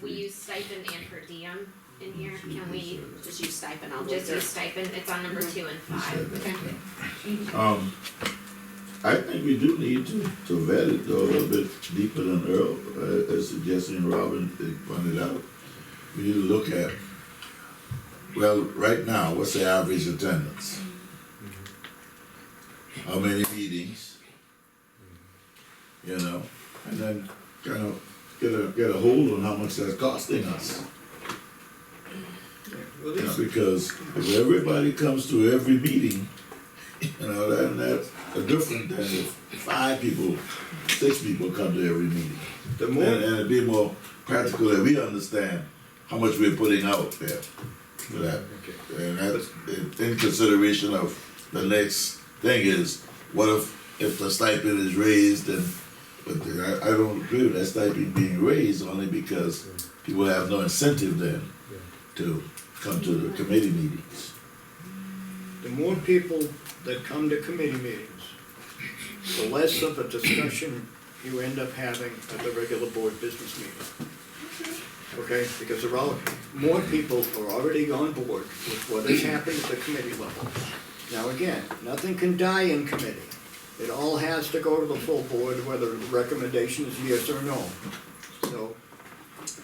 we use stipend and per diem, in here, can we Just use stipend on just what use stipend, it's on number 2 and 5, okay? I think we do need to vet it though a little bit deeper than Earl, is suggesting Robin pointed out. We need to look at, well, right now, what's the average attendance? How many meetings? You know, and then kind of get a hold on how much that's costing us. Well, You know, this, because if everybody comes to every meeting, you know, that's different than if 5 people, 6 people come to every meeting. the And more, it'd be more practical that we understand how much we're putting out there for that. And that's in consideration of the next thing is, what if the stipend is raised and, but I don't agree with that stipend being raised only because people have no incentive then to come to the committee meetings. the more people that come to committee meetings, the less of a discussion you end up having at the regular board business meeting. Okay, because there are, more people are already on board with what has happened at the committee level. Now again, nothing can die in committee. It all has to go to the full board, whether the recommendation is yes or no. So,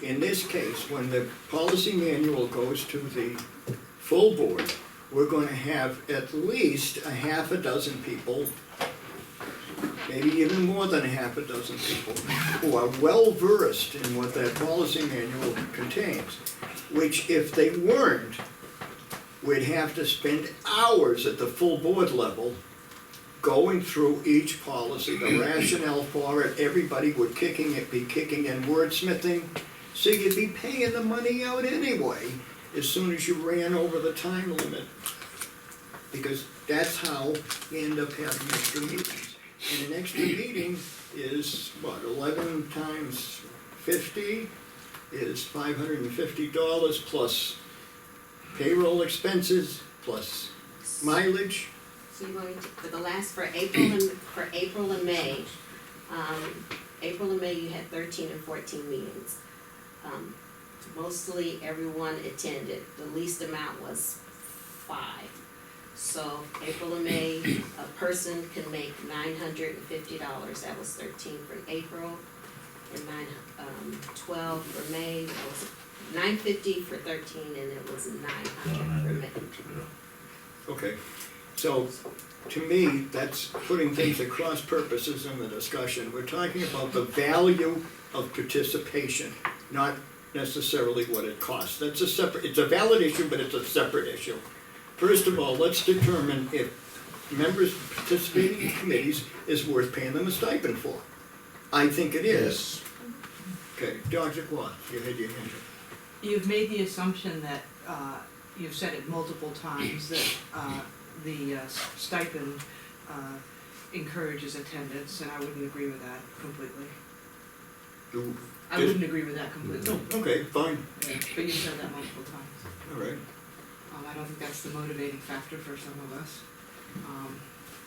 in this case, when the policy manual goes to the full board, we're gonna have at least a half a dozen people, maybe even more than a half a dozen people, who are well-versed in what that policy manual contains, which if they weren't, we'd have to spend hours at the full board level going through each policy, the rationale for it, everybody would be kicking in wordsmithing, so you'd be paying the money out anyway, as soon as you ran over the time limit. Because that's how you end up having extra meetings. And an extra meeting is, what, 11 times 50 is $550 plus payroll expenses, plus mileage. So you're going to, for April and May, April and May you had 13 and 14 meetings. Mostly everyone attended, the least amount was 5. So April and May, a person can make $950, that was 13 for April, and 12 for May, that was $950 for 13, and it was $900 for May. Okay, so to me, that's putting things at cross purposes in the discussion. We're talking about the value of participation, not necessarily what it costs. That's a separate, it's a valid issue, but it's a separate issue. First of all, let's determine if members participating in committees is worth paying them a stipend for. I think it is. Okay, Dr. Quad, you had your hand up. You've made the assumption that, you've said it multiple times, that the stipend encourages attendance, and I wouldn't agree with that completely. I wouldn't agree with that completely. Oh, okay, fine, Yeah, but you said that multiple times. all right. I don't think that's the motivating factor for some of us.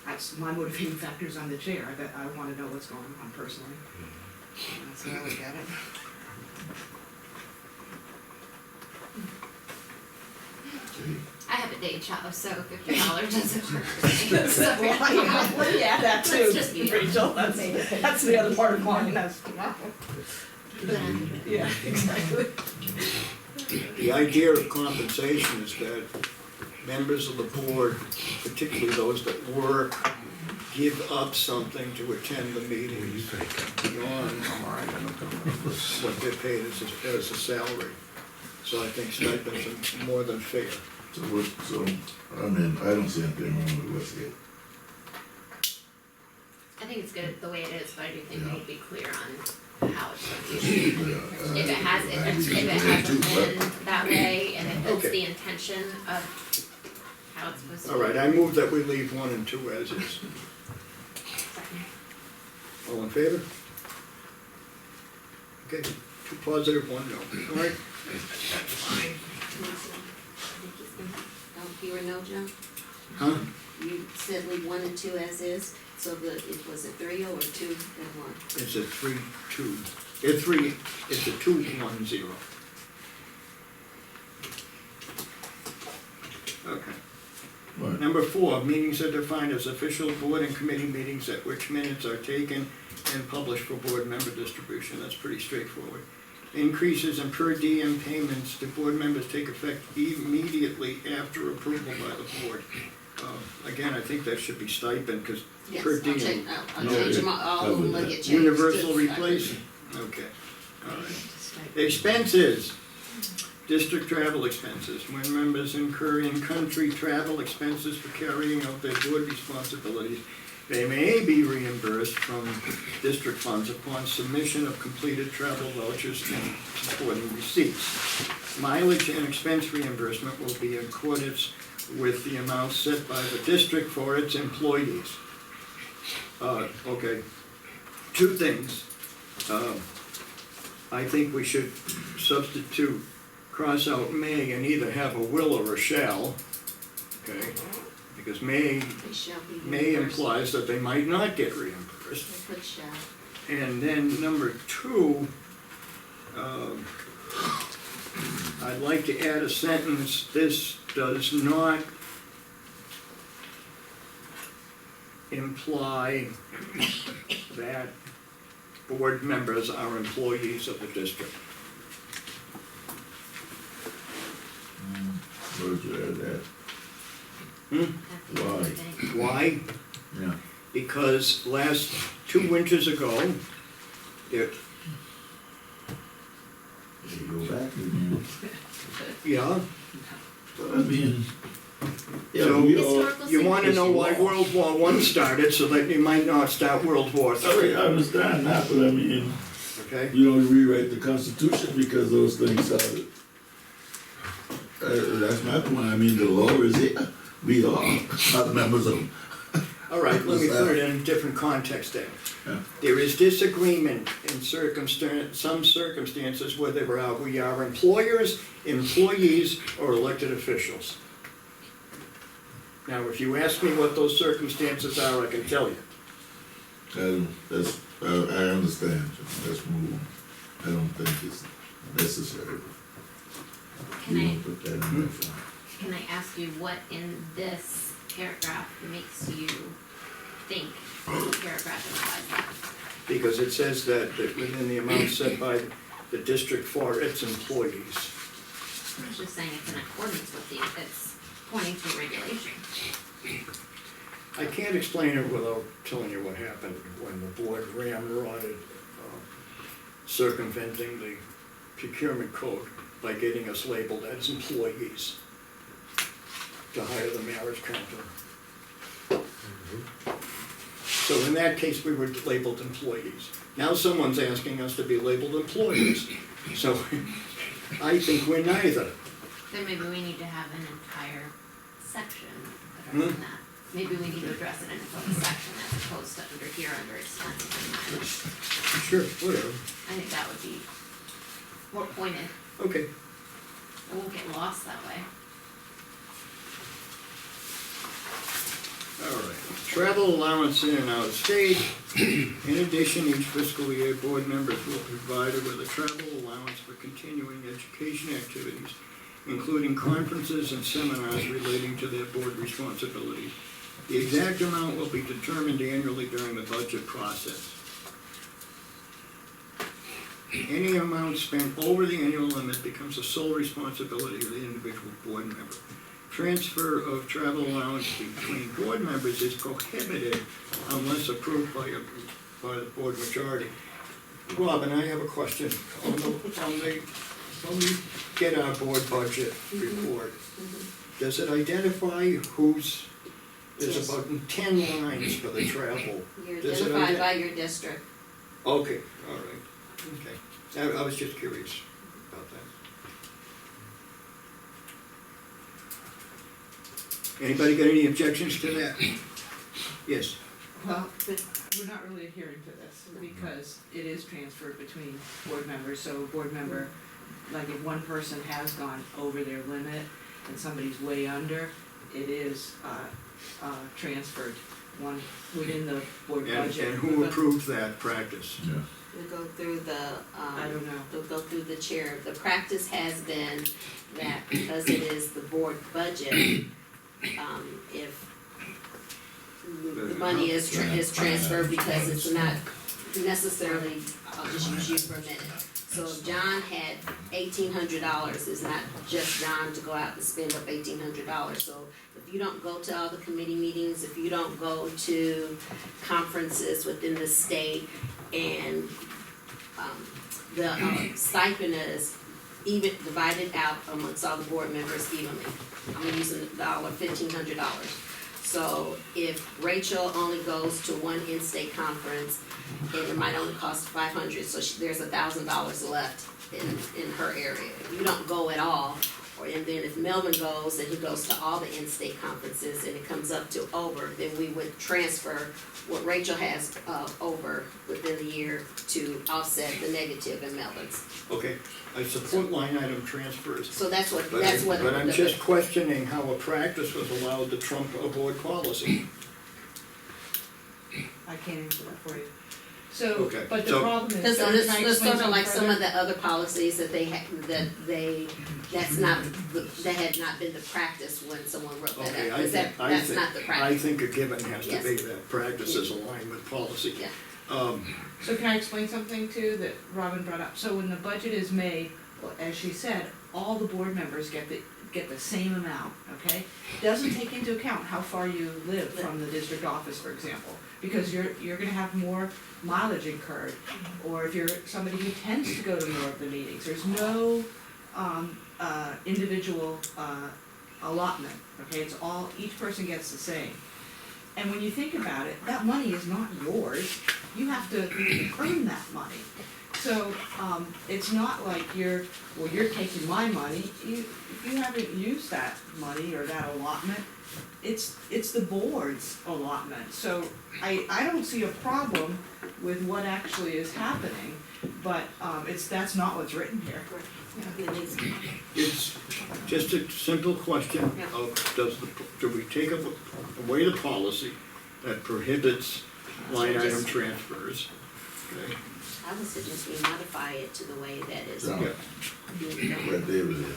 That's my motivating factor is I'm the chair. I wanna know what's going on personally. That's how I look at it. I have a day job, so $50 doesn't work for me. So, Yeah, that Let's just be Rachel, that's the other part of mine, yeah, exactly. The idea of compensation is that members of the board, particularly those that work, give up something to attend the meetings beyond what they're paid as a salary. So I think stipends are more than fair. I mean, I don't see anything wrong with Westgate. I think it's good the way it is, but I do think we need to be clear on how it's supposed to be. Yeah, If it hasn't been that way, and if it's the intention of how it's supposed to be. All right, I move that we leave 1 and 2 as is. Second. All in favor? Okay, 2 positive, 1 no. All right, Oh, you were no, Joe? huh? You said leave 1 and 2 as is, so it was a 3 or 2 and 1? It's a 3-2. It's a 2-1-0. Right. Number 4, meetings are defined as official board and committee meetings at which minutes are taken and published for board member distribution. That's pretty straightforward. Increases in per diem payments to board members take effect immediately after approval by the board. Again, I think that should be stipend, because Yes, per I'll diem. change, I'll change them all, of them will get changed. Universal to- replacement, okay, all right. Expenses, district travel expenses. When members incur in-country travel expenses for carrying out their board responsibilities, they may be reimbursed from district funds upon submission of completed travel vouchers and supporting receipts. Mileage and expense reimbursement will be in accordance with the amount set by the district for its employees. Okay, 2 things. I think we should substitute, cross out may and either have a will or a shall, okay? Because may They shall be may reimbursed. implies that they might not get reimbursed. They put shall. And then number 2, I'd like to add a sentence, this does not imply that board members are employees of the district. Where'd you add that? At the end of the day. Why? Yeah. Because last 2 winters ago, it, You go back again. yeah, But I mean, yeah, So- we all, Historical you wanna know why significance. World War I started, so that you might not start World War III, I understand that, but I mean, okay? you don't rewrite the Constitution because those things started. That's my point, I mean, the law is here, we are not members of. All right, let me put it in a different context then. Yeah. There is disagreement in some circumstances whether we are employers, employees, or elected officials. Now, if you ask me what those circumstances are, I can tell you. I understand, let's move on. I don't think it's necessary. Can You I, don't put that in there for. can I ask you what in this paragraph makes you think the paragraph implies that? Because it says that within the amount set by the district for its employees. I was just saying it's in accordance with it's pointing to regulation. I can't explain it without telling you what happened when the board ramrodded circumventing the procurement code by getting us labeled as employees to hire the marriage counselor. So in that case, we were labeled employees. Now someone's asking us to be labeled employees. So I think we're neither. Then maybe we need to have an entire section addressing that. Maybe we need to address it in its own section as opposed to under here under expenses and mileage. Sure, whatever. I think that would be more pointed. Okay. It won't get lost that way. All right. Travel allowance in and out of state. In addition, each fiscal year, board members will be provided with a travel allowance for continuing education activities, including conferences and seminars relating to their board responsibilities. The exact amount will be determined annually during the budget process. Any amount spent over the annual limit becomes the sole responsibility of the individual board member. Transfer of travel allowance between board members is prohibited unless approved by the board majority. Robin, I have a question. When we get our board budget report, does it identify who's, there's Yes. about 10 lines for the travel. You're Does it identified ident- by your district. Okay, all right, okay. I was just curious about that. Anybody got any objections to that? Yes, Well, we're not really adhering to this, because it is transferred between board members, so a board member, like if one person has gone over their limit and somebody's way under, it is, transferred one within the board budget. and who approved that practice? Yeah. You'll go through the, I don't know. they'll go through the chair. The practice has been that because it is the board budget, the money is transferred because it's not necessarily, I'll just use you for a minute. So if John had $1,800, it's not just John to go out and spend up $1,800. So if you don't go to all the committee meetings, if you don't go to conferences within the state, and the stipend is even divided out amongst all the board members evenly. I'm using $1,500. So if Rachel only goes to one in-state conference, and it might only cost $500, so there's $1,000 left in her area. If you don't go at all, and then if Melvin goes and he goes to all the in-state conferences and it comes up to over, then we would transfer what Rachel has over within the year to offset the negative in Melvin's. Okay, I support line item transfers. So that's what. But I'm just questioning how a practice was allowed to trump a board policy. I can't answer that for you. So, Okay, but the so- problem is. It's can I explain sort of something like some further? of the other policies that they that had not been the practice when someone wrote that Okay, up. I Is think, that, I that's not the think, I practice. think a given has to Yes. be that practice is aligned with policy. Yeah. So can I explain something too that Robin brought up? So when the budget is made, well, as she said, all the board members get the same amount, okay? Doesn't take into account how far you live from the district office, for example, because you're gonna have more mileage incurred. Or if you're somebody who tends to go to more of the meetings, there's no, individual, allotment, okay? It's all, each person gets the same. And when you think about it, that money is not yours, you have to earn that money. So, it's not like you're taking my money, if you haven't used that money or that allotment, it's the board's allotment. So I don't see a problem with what actually is happening, but, that's not what's written here. It's just a simple question of, do we take away the policy that prohibits line item transfers? Okay. I would suggest we modify it to the way that it's. So, Yeah. Brett Davis here.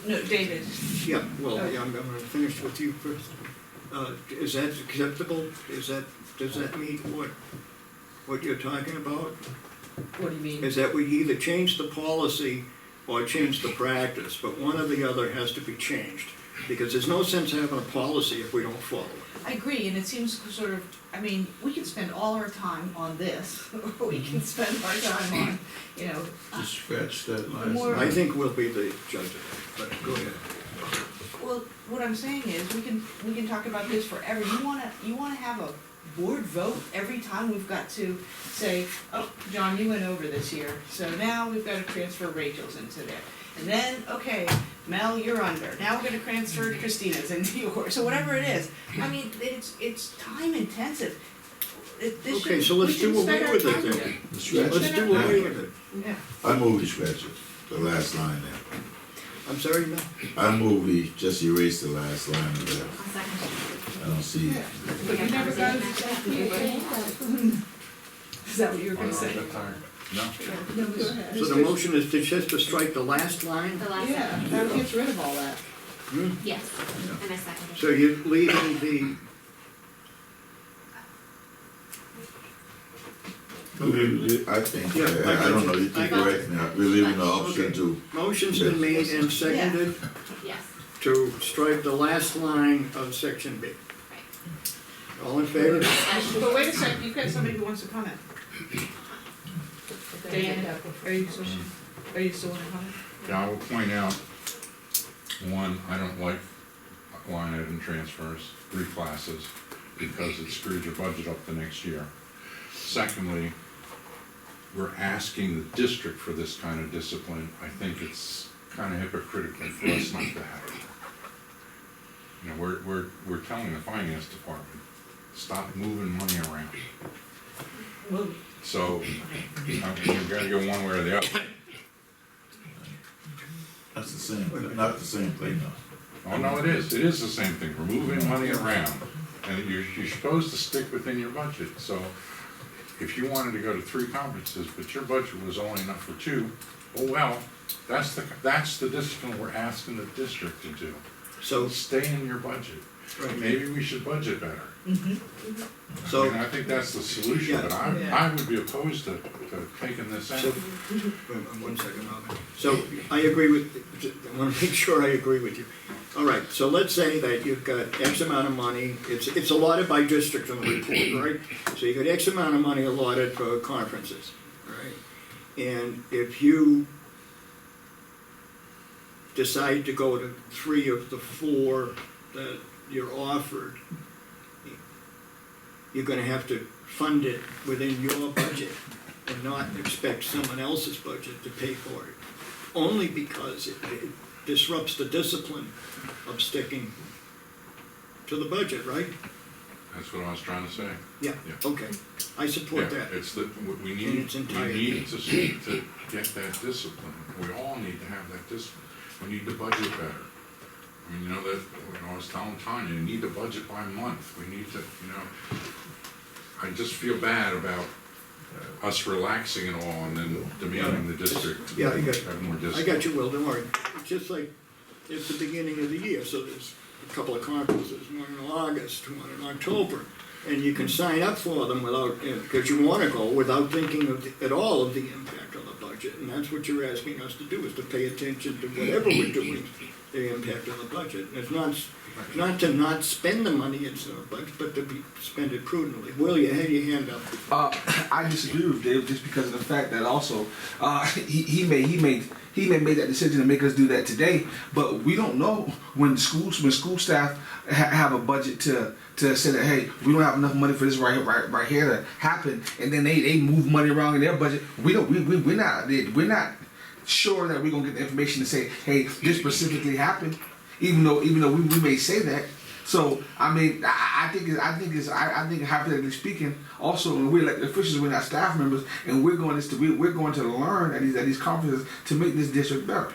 No, David, Yeah, well, yeah, I'm gonna finish with you first. Is that acceptable? Does that meet what you're talking about? what do you mean? Is that we either change the policy or change the practice, but one or the other has to be changed. Because there's no sense having a policy if we don't follow it. I agree, and it seems sort of, I mean, we can spend all our time on this, or we can spend our time on, you know, Just scratch that last More- I line. think we'll be the judge of that, but go ahead. well, what I'm saying is, we can talk about this forever. You wanna have a board vote every time we've got to say, oh, John, you went over this year, so now we've gotta transfer Rachel's into there. And then, okay, Mel, you're under, now we're gonna transfer Christina's into yours, so whatever it is. I mean, it's time intensive. This Okay, should- so we let's should do spend away our with it time then. here. Scratch Let's it. do away with it. Yeah. I move we scratch it, the last line there. I'm sorry, Mel? I move we just erase the last line of that. I'll second. I don't see it. But you never got it. Is that what you were gonna say? No? No, go ahead. So the motion is just to strike the last line? The last Yeah, one, that gets rid of all that. Hmm? yes, and I second it. So you're leaving the, I think, Yeah, I don't know, you I think got correct now, we're leaving the option Okay. to, motion's been made and seconded Yes, to strike the last line of section B. All in favor? But wait a second, you've got somebody who wants to comment. David, are you still in comment? Yeah, I will point out, one, I don't like line item transfers, reclasses, because it screws your budget up the next year. Secondly, we're asking the district for this kind of discipline. I think it's kind of hypocritical for us not to have it. You know, we're telling the finance department, stop moving money around. Well, So, you've gotta go one way or the other. that's the same, not the same thing though. Oh, no, it is the same thing, we're moving money around, and you're supposed to stick within your budget, so if you wanted to go to 3 conferences, but your budget was only enough for 2, oh well, that's the discipline we're asking the district to do. So, stay in your budget. right, Maybe we should budget better. So- I mean, I think that's the solution, Yeah. but I would be opposed to taking this out. so, one second, Robin. So, I agree with, I wanna make sure I agree with you. All right, so let's say that you've got X amount of money, it's allotted by district on the report, right? So you got X amount of money allotted for conferences, all right? And if you decide to go to 3 of the 4 that you're offered, you're gonna have to fund it within your budget and not expect someone else's budget to pay for it. Only because it disrupts the discipline of sticking to the budget, right? That's what I was trying to say. Yeah, Yeah. okay, I support Yeah, that. it's the, we In need, its entirety. to get that discipline. We all need to have that discipline. We need to budget better. I mean, you know, that, I was telling Tanya, you need to budget by month. We need to, you know, I just feel bad about us relaxing it all and then demanding the district Yeah, I got- have more I discipline. got you, Will, don't worry. It's just like, it's the beginning of the year, so there's a couple of conferences, one in August, one in October. And you can sign up for them without, because you wanna go, without thinking at all of the impact on the budget. And that's what you're asking us to do, is to pay attention to whatever we're doing, the impact on the budget. And it's not to not spend the money in the budget, but to spend it prudently. Will, you had your hand up. I disagree with Dave just because of the fact that also he may make that decision to make us do that today, but we don't know when school staff have a budget to say that, hey, we don't have enough money for this right here to happen, and then they move money around in their budget. We're not sure that we're gonna get the information to say, hey, this specifically happened, even though we may say that. So I mean, I think hypothetically speaking, also when we're like officials, we're not staff members, and we're going to learn at these conferences to make this district better.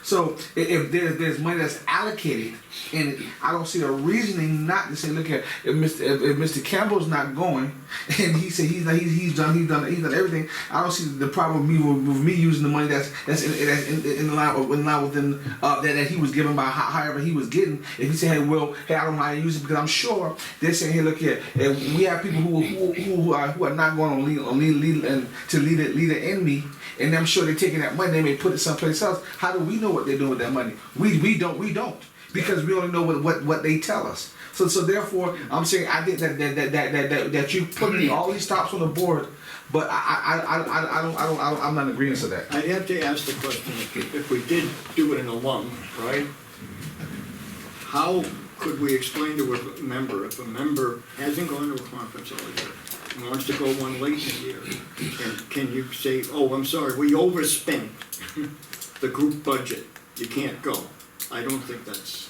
So if there's money that's allocated, and I don't see a reasoning not to say, look here, if Mr. Campbell's not going, and he said he's done everything, I don't see the problem with me using the money that's in line within that he was given by however he was getting. If he said, hey, I don't mind using it, because I'm sure they're saying, hey, look here, if we have people who are not going to lead the enemy. And I'm sure they're taking that money, they may put it someplace else. How do we know what they're doing with that money? We don't. Because we only know what they tell us. So therefore, I'm saying I think that you put all these stops on the board, but I'm not in agreement to that. I'd have to ask the question, if we did do it in a lump, right? How could we explain to a member, if a member hasn't gone to a conference all year, and wants to go one late in the year, and can you say, oh, I'm sorry, we overspent the group budget, you can't go? I don't think that's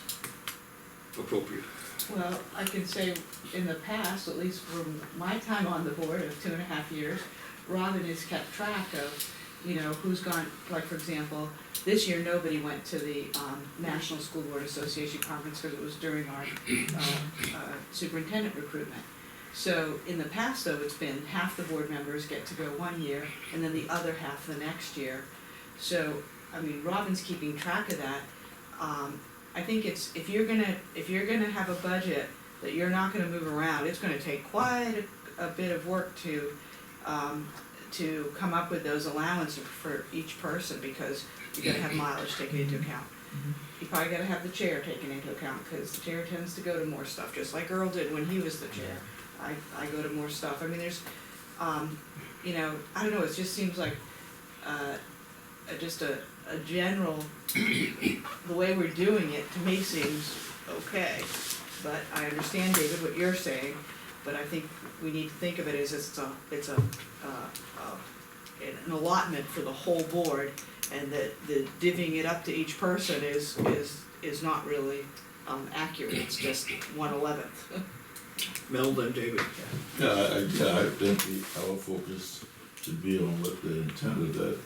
appropriate. Well, I can say in the past, at least from my time on the board of 2.5 years, Robin has kept track of, who's gone, like for example, this year nobody went to the National School Board Association conference because it was during our superintendent recruitment. So in the past though, it's been half the board members get to go one year and then the other half the next year. So, I mean, Robin's keeping track of that. I think it's, if you're gonna have a budget that you're not gonna move around, it's gonna take quite a bit of work to come up with those allowances for each person, because you gotta have mileage taken into account. You probably gotta have the chair taken into account, because the chair tends to go to more stuff, just like Earl did when he was the chair. I go to more stuff. I mean, there's, I don't know, it just seems like, just a general, the way we're doing it to me seems okay. But I understand, David, what you're saying, but I think we need to think of it as it's an allotment for the whole board, and that the divvying it up to each person is not really accurate. It's just 1/11. Mel, then David. I think our focus should be on what the intent of that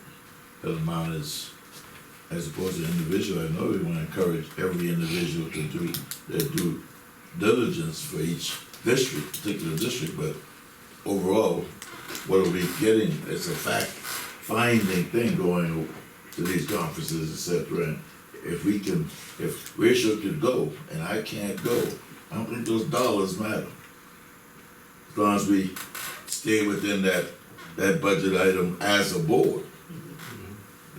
amount is, as opposed to individual. I know we want to encourage every individual to do their due diligence for each particular district, but overall, what are we getting as a fact-finding thing going to these conferences, etc. if Rachel could go and I can't go, I don't think those dollars matter. As long as we stay within that budget item as a board.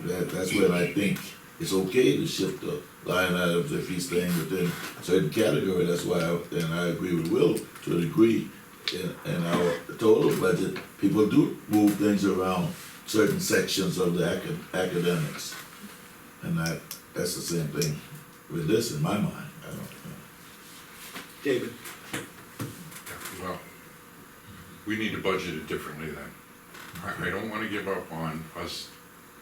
That's when I think it's okay to shift the line items if he's staying within a certain category. That's why I agree with Will to a degree. In our total budget, people do move things around certain sections of the academics. And that's the same thing with this in my mind. I don't know. David? Well, we need to budget it differently then. I don't wanna give up on us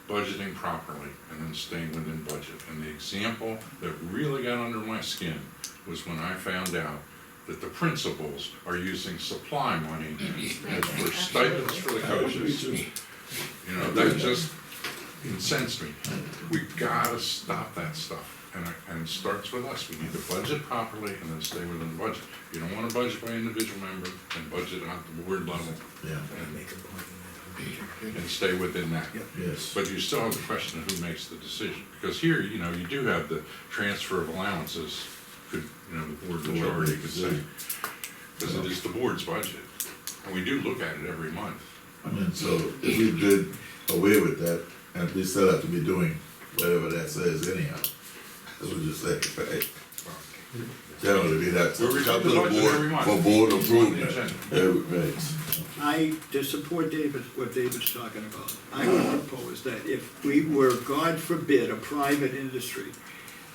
budgeting properly and then staying within budget. And the example that really got under my skin was when I found out that the principals are using supply money as for stipends for the coaches. You know, that just incensed me. We gotta stop that stuff. And it starts with us. We need to budget properly and then stay within the budget. You don't wanna budget by individual member and budget at the board level. Yeah. And stay within that. Yes. But you still have the question of who makes the decision. Because here, you know, you do have the transfer of allowances, could, you know, the board majority could say. Because it is the board's budget. And we do look at it every month. I mean, so if we did away with that, and we still have to be doing whatever that says anyhow, that's what you say, right? Generally, that's We're reviewing up to the the budget every month. board for board It's on the improvement. agenda. Right. To support what David's talking about, I would propose that if we were, God forbid, a private industry,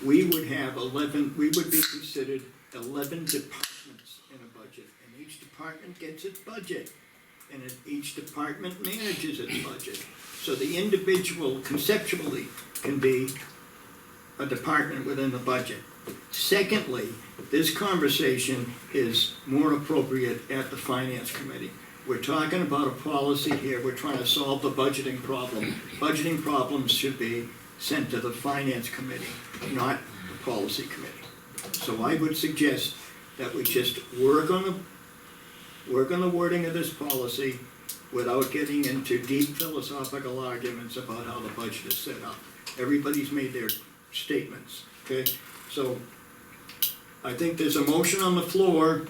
we would be considered 11 departments in a budget, and each department gets its budget, and each department manages its budget. So the individual conceptually can be a department within the budget. Secondly, this conversation is more appropriate at the finance committee. We're talking about a policy here, we're trying to solve the budgeting problem. Budgeting problems should be sent to the finance committee, not the policy committee. So I would suggest that we just work on the wording of this policy without getting into deep philosophical arguments about how the budget is set up. Everybody's made their statements, okay? So I think there's a motion on the floor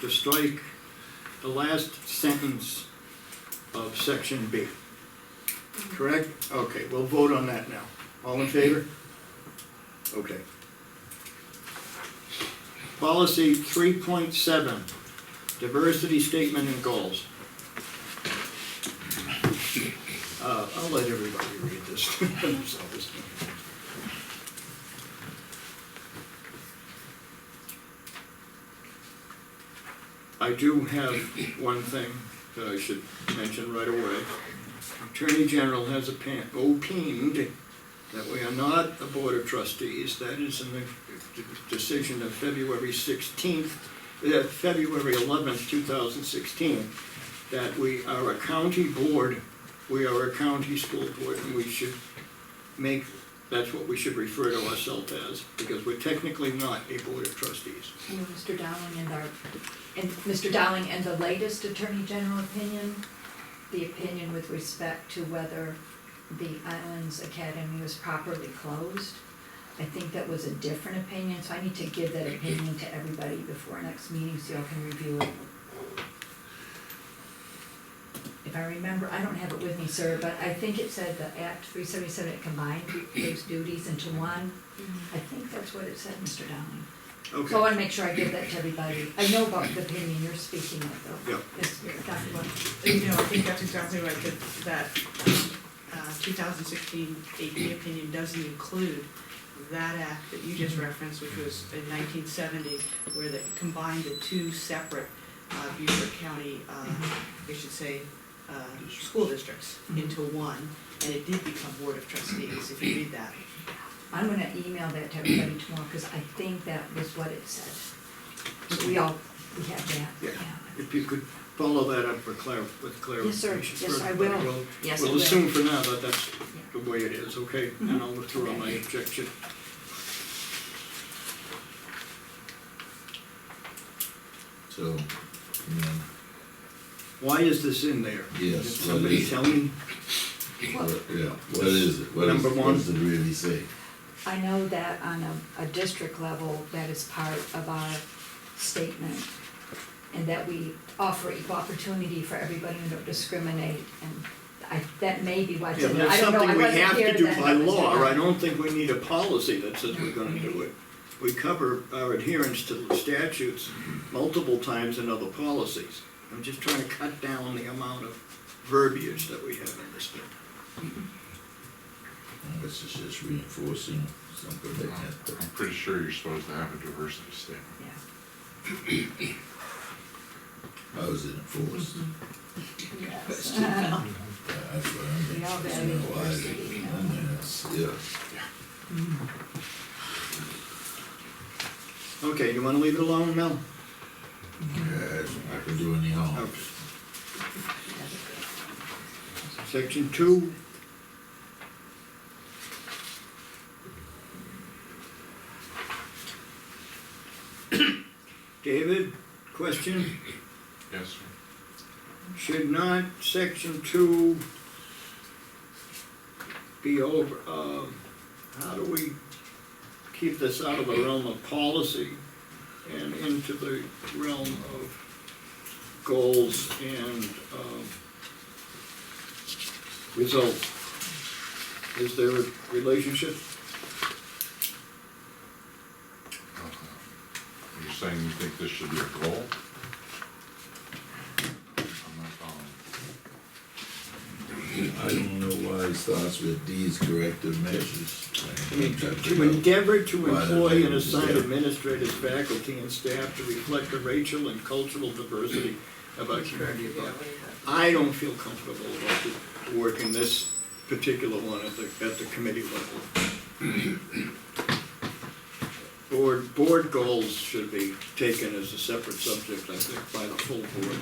to strike the last sentence of section B. Correct? Okay, we'll vote on that now. All in favor? Okay. Policy 3.7, diversity statement and goals. I'll let everybody read this themselves. I do have one thing that I should mention right away. Attorney General has opined that we are not a board of trustees. That is in the decision of February 11th, 2016, that we are a county board, we are a county school board, and we should that's what we should refer to ourselves as, because we're technically not a board of trustees. And Mr. Dowling, and the latest Attorney General opinion, the opinion with respect to whether the Islands Academy was properly closed, I think that was a different opinion, so I need to give that opinion to everybody before our next meeting so y'all can review it. If I remember, I don't have it with me, sir, but I think it said the Act 377, it combined those duties into one. I think that's what it said, Mr. Dowling. Okay. So I want to make sure I give that to everybody. I know about the opinion you're speaking of, though. Yeah. Yes, Dr. White. You know, I think that's exactly right, that 2016 AP opinion doesn't include that act that you just referenced, which was in 1970, where they combined the two separate Beaufort County, I should say, school districts into one, and it did become Board of Trustees, if you read that. I'm gonna email that to everybody tomorrow, because I think that was what it said. So we have that, Yeah. yeah. If you could follow that up with clarification. Yes, sir. Yes, for I everybody. will. Yes, I We'll will. assume for now that that's the way it is, okay? And I'll withdraw my objection. So, yeah, Why is this in there? Yes, Did what somebody is it? tell me? what is it? What Number one. does it really say? I know that on a district level, that is part of our statement, and that we offer equal opportunity for everybody and don't discriminate, and that may be what's Yeah, in but there. I it's don't know, I something we wasn't have here to do then, by but- law. I don't think we need a policy that says we're gonna do it. We cover our adherence to the statutes multiple times in other policies. I'm just trying to cut down the amount of verbiage that we have in this thing. This is just reinforcing something that I'm pretty sure you're supposed to have a diversity statement. Yeah. how is it enforced? Yes. That's what I'm We all interested value in, why is it diversity, you know. in there? It's- yeah. Okay, you wanna leave it alone, Mel? Yeah, I can do any harm. Okay. Section 2. David, question? Yes, sir. Should not section 2 be over, how do we keep this out of the realm of policy and into the realm of goals and results? Is there a relationship? You're saying you think this should be a goal? I'm not following. I don't know why it starts with these corrective measures. I mean, to endeavor to Why employ does and that assign exist? administrators, faculty, and staff to reflect the racial and cultural diversity of our community. I don't feel comfortable about the work in this particular one at the committee level. Board goals should be taken as a separate subject, I think, by the full board.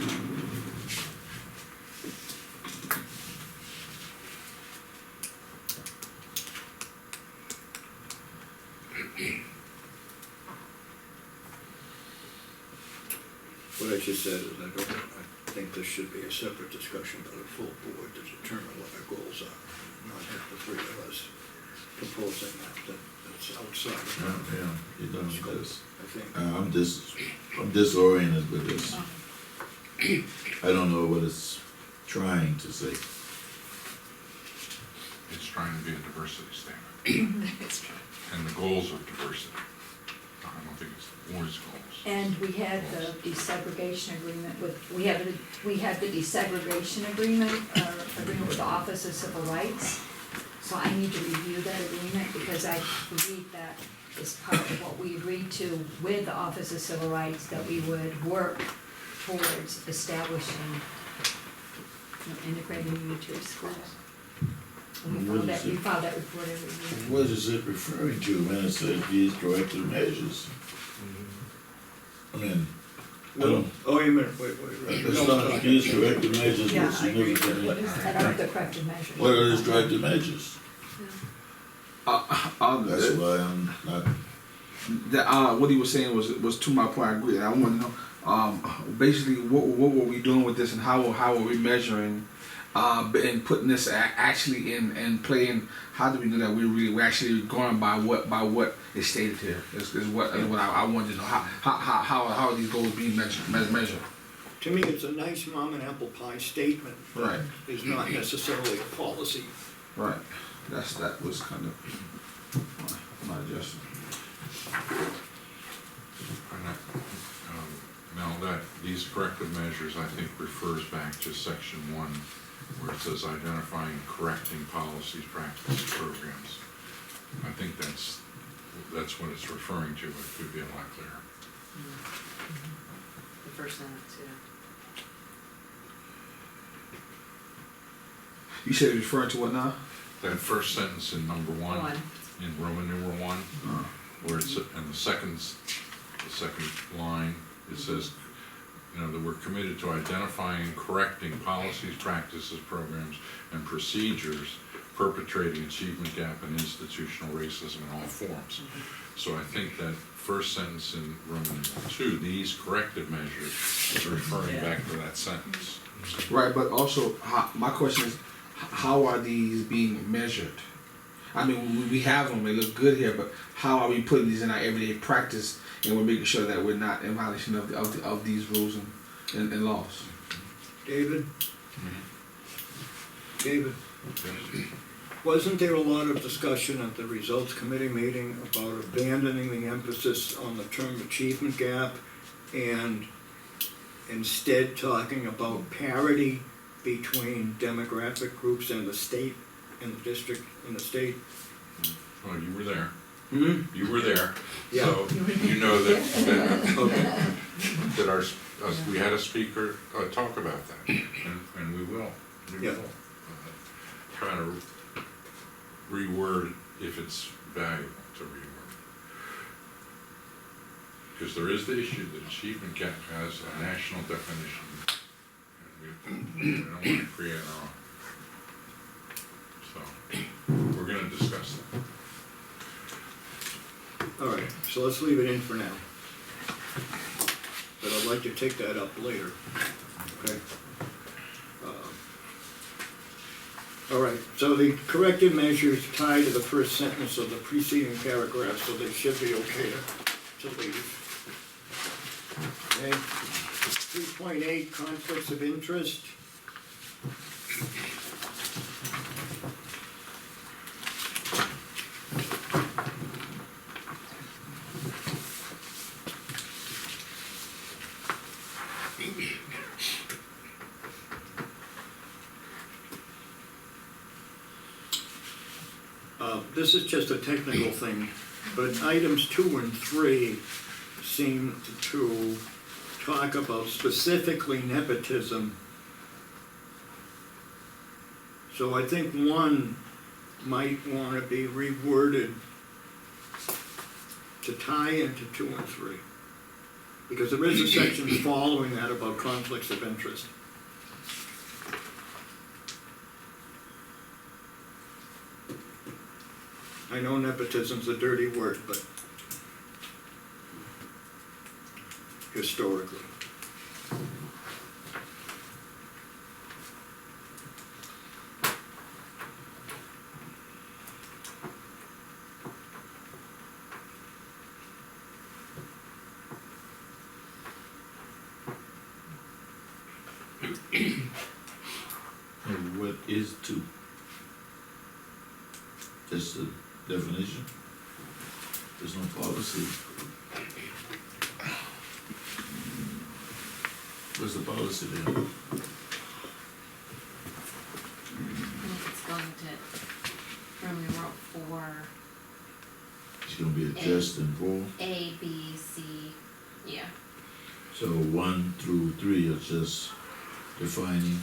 What I just said is I think this should be a separate discussion by the full board to determine what our goals are, not have the three of us proposing that's outside of Yeah, yeah, you done our with this. scope, I think. I'm disoriented with this. I don't know what it's trying to say. It's trying to be a diversity statement. And the goals of diversity. I don't think it's the board's goals. And we had the desegregation agreement with, we have the desegregation agreement, agreement with the Office of Civil Rights. So I need to review that agreement because I believe that is part of what we agreed to with the Office of Civil Rights, that we would work towards establishing, integrating unitary schools. And we file that report every year. What is it referring to when it says these corrective measures? I mean, I don't, Oh, wait a minute, wait. it's not these corrective measures Yeah, with I agree. significant. What is I don't know the corrective measures. What are these corrective measures? That's That, why I'm not, what he was saying was to my point. I agree. I want to know, basically, what were we doing with this, and how were we measuring, and putting this actually in play, and how do we know that we're actually going by what is stated here? Is what I wanted to know. How are these goals being measured? To me, it's a nice mom and apple pie statement. but Right. It's not necessarily a policy. Right. That was kind of my adjustment. Now that these corrective measures, I think, refers back to section 1, where it says identifying, correcting policies, practices, programs. I think that's what it's referring to, but it could be a lot clearer. The first sentence, yeah. You said it's referring to what now? That first sentence in number 1, One. in Roman numeral 1, where it's, and the second line, it says, that we're committed to identifying and correcting policies, practices, programs, and procedures perpetrating achievement gap and institutional racism in all forms. So I think that first sentence in Roman numeral 2, these corrective measures, is referring back to that sentence. Right, but also, my question is, how are these being measured? I mean, we have them, they look good here, but how are we putting these in our everyday practice, and we're making sure that we're not in violation of these rules and laws? David? David? Wasn't there a lot of discussion at the results committee meeting about abandoning the emphasis on the term achievement gap and instead talking about parity between demographic groups and the state, and the district, and the state? Well, you were there. Hmm? You were there. Yeah. So you know that Okay. we had a speaker talk about that, and we will. We Yeah. will. Try to reword if it's valuable to reword. Because there is the issue that achievement gap has a national definition. And we don't want to create our own. So, we're gonna discuss that. All right, so let's leave it in for now. But I'd like to take that up later, okay? All right, so the corrective measures tie to the first sentence of the preceding paragraph, so they should be okay to leave. Okay, 3.8, conflicts of interest. This is just a technical thing, but items 2 and 3 seem to talk about specifically nepotism. So I think 1 might want to be reworded to tie into 2 and 3. Because there is a section following that about conflicts of interest. I know nepotism's a dirty word, but historically. And what is two? Just the definition? There's no policy. Where's the policy then? I think it's going to Roman numeral 4, It's gonna be adjusted for, A, B, C, yeah. so 1 through 3 are just defining.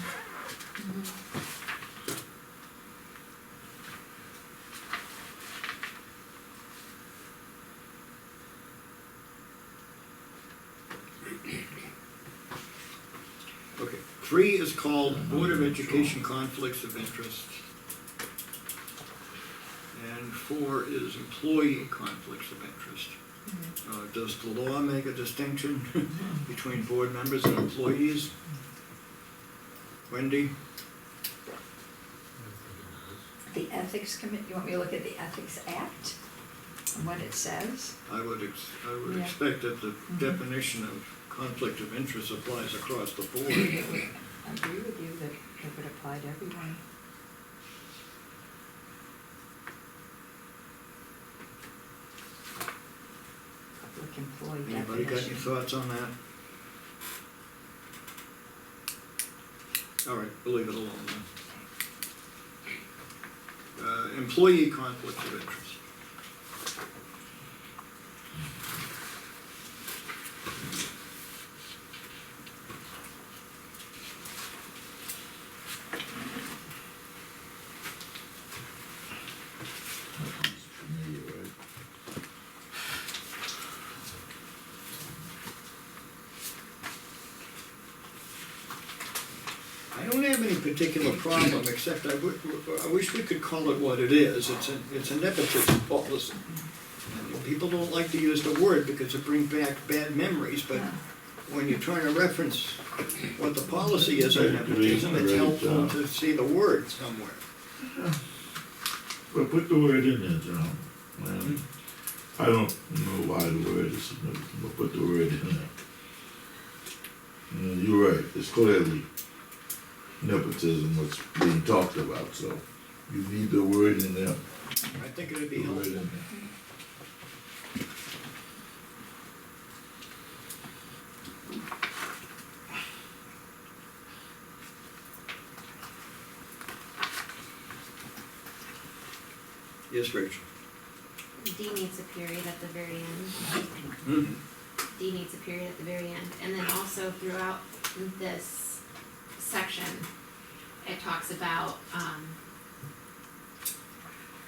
Okay, 3 is called Board of Education Conflicts of Interest. And 4 is Employee Conflicts of Interest. Does the law make a distinction between board members and employees? Wendy? The ethics committee, you want me to look at the Ethics Act, and what it says? I would Yeah. expect that the definition of conflict of interest applies across the board. I agree with you that it would apply to everyone. Public employee Anybody got any definition. thoughts on that? All right, we'll leave it alone then. Employee conflict of interest. Familiar, right? I don't have any particular problem, except I wish we could call it what it is. It's a nepotism policy. And people don't like to use the word because it brings back bad memories, but when you're trying to reference what the policy is on nepotism, it's helpful to see the word somewhere. Well, put the word in there, John. Man, I don't know why the word is significant, but put the word in there. You're right, it's clearly nepotism what's being talked about, so you need the word in there. I think it'd be The word helpful. in there. Yes, Rachel? D needs a period at the very end. Mhm. D needs a period at the very end. And then also throughout this section, it talks about,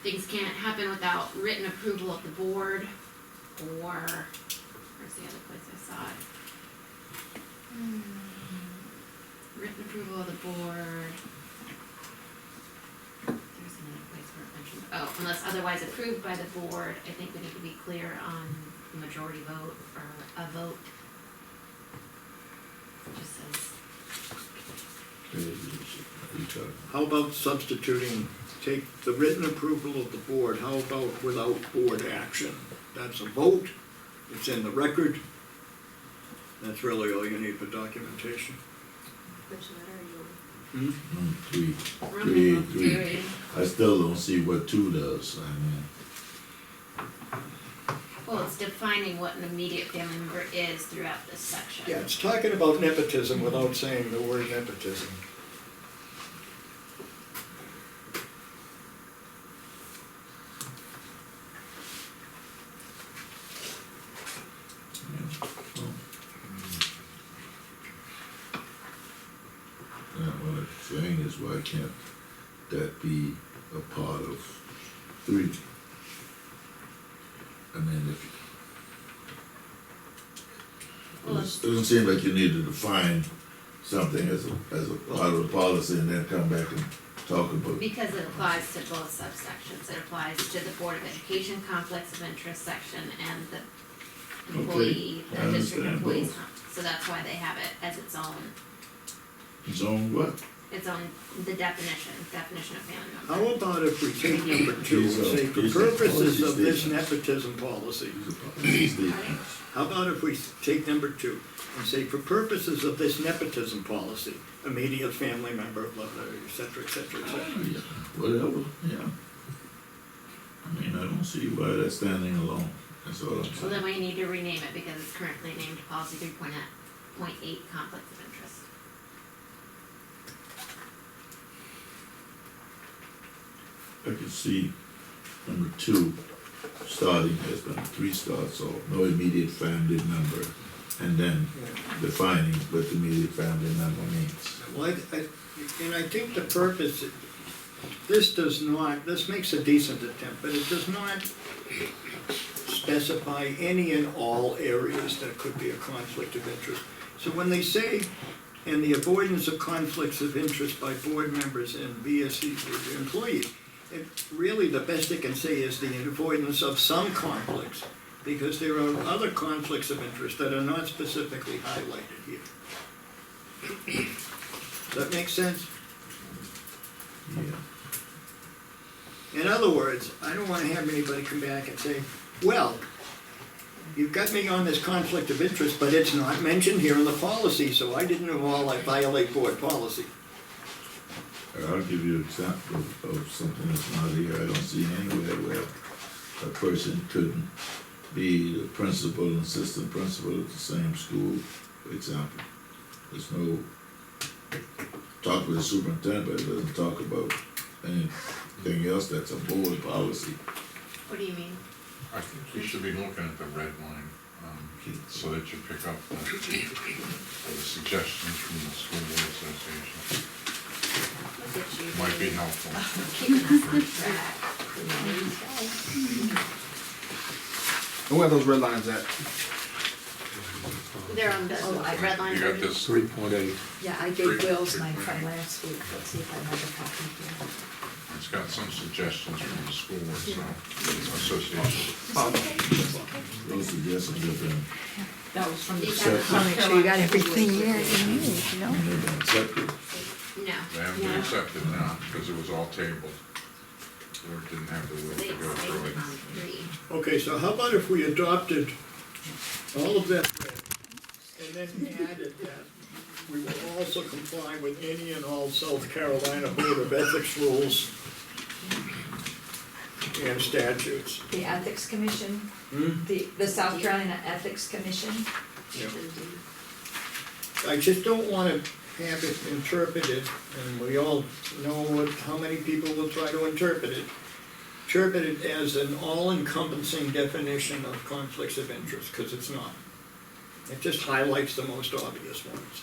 things can't happen without written approval of the board, or, where's the other place I saw it? Written approval of the board. There's another place where it mentioned, oh, unless otherwise approved by the board. I think we need to be clear on the majority vote or a vote. It just says, How about substituting, take the written approval of the board, how about without board action? That's a vote, it's in the record, that's really all you need for documentation. Which letter are you on? Three. Roman Three. numeral I still don't see what two does, I mean. well, it's defining what an immediate family member is throughout this section. Yeah, it's talking about nepotism without saying the word nepotism. What I'm saying is, why can't that be a part of three? I mean, if, Well, it doesn't seem like you need to define something as a part of the policy and then come back and talk about. Because it applies to both subsections. It applies to the Board of Education conflicts of interest section and the employee, I the district understand employees. both. So that's why they have it as its own What? the definition of family member. How about if we take number two and say, for purposes of this nepotism policy, how about if we take number two and say, for purposes of this nepotism policy, immediate family member, blah, blah, et cetera, et cetera, et cetera. Yeah, whatever, yeah. I mean, I don't see why that's standing alone, that's all I'm Well, saying. then we need to rename it because it's currently named policy 3.8 conflicts of interest. I can see number two, starting has been three starts, so no immediate family member, and then defining what the immediate family member means. Well, and I think the purpose, this makes a decent attempt, but it does not specify any and all areas that could be a conflict of interest. So when they say, and the avoidance of conflicts of interest by board members and BSC employees, really the best they can say is the avoidance of some conflicts, because there are other conflicts of interest that are not specifically highlighted here. Does that make sense? Yeah. In other words, I don't want to have anybody come back and say, well, you've got me on this conflict of interest, but it's not mentioned here in the policy, so I didn't know all I violate board policy. I'll give you an example of something that's not here. I don't see anywhere where a person couldn't be the principal and assistant principal at the same school, for example. There's no talk with the superintendent, but it doesn't talk about anything else that's a board policy. What do you mean? I think you should be looking at the red line, so that you pick up the suggestions from the school board association. Look at you. Might be Dave. helpful. Keeping us on track. And where are those red lines at? They're on the red line. You got version. this 3.8. Yeah, I gave Will's mine from last week, let's see if I have a copy here. It's got some suggestions from the school association. Those suggestions have been, That was from the. These are the So make sure you got everything there you need, you know? they've been accepted. No. They haven't been accepted now, because it was all tabled. Or didn't have the will They to go through stated it. on three. Okay, so how about if we adopted all of that and then added that we will also comply with any and all South Carolina Board of Ethics rules and statutes? The Ethics Commission, Hmm? the South Carolina Ethics Commission. Yeah. I just don't wanna have it interpreted, and we all know how many people will try to interpret it as an all-encompassing definition of conflicts of interest, because it's not. It just highlights the most obvious ones.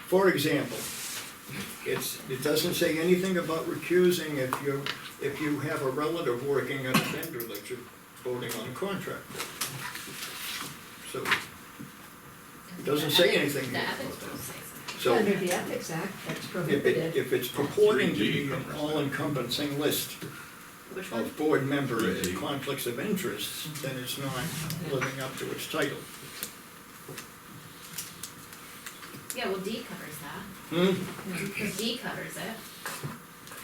For example, it doesn't say anything about recusing if you have a relative working at a vendor that you're voting on a contract with. So, it doesn't say anything The here ethics about rules that. say so. So, Under the Ethics Act, that's if prohibited. if it's purporting to be an all-encompassing list Which one? of board member conflicts of interests, then it's not living up to its title. Yeah, well, D covers that. Hmm? Because D covers it.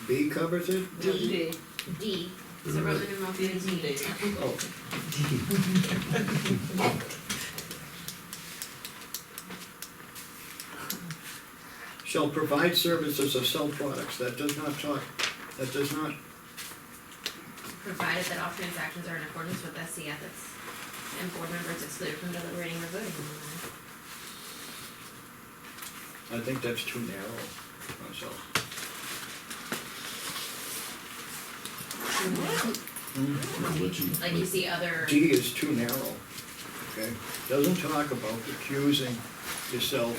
B covers it? D. D. So Roman numeral D. Oh. Shall provide services or sell products, that does not, Provided that all transactions are in accordance with SC ethics and board members excluded from deliberating or voting on the matter. I think that's too narrow myself. Like you see other, D is too narrow, okay? Doesn't talk about accusing yourself.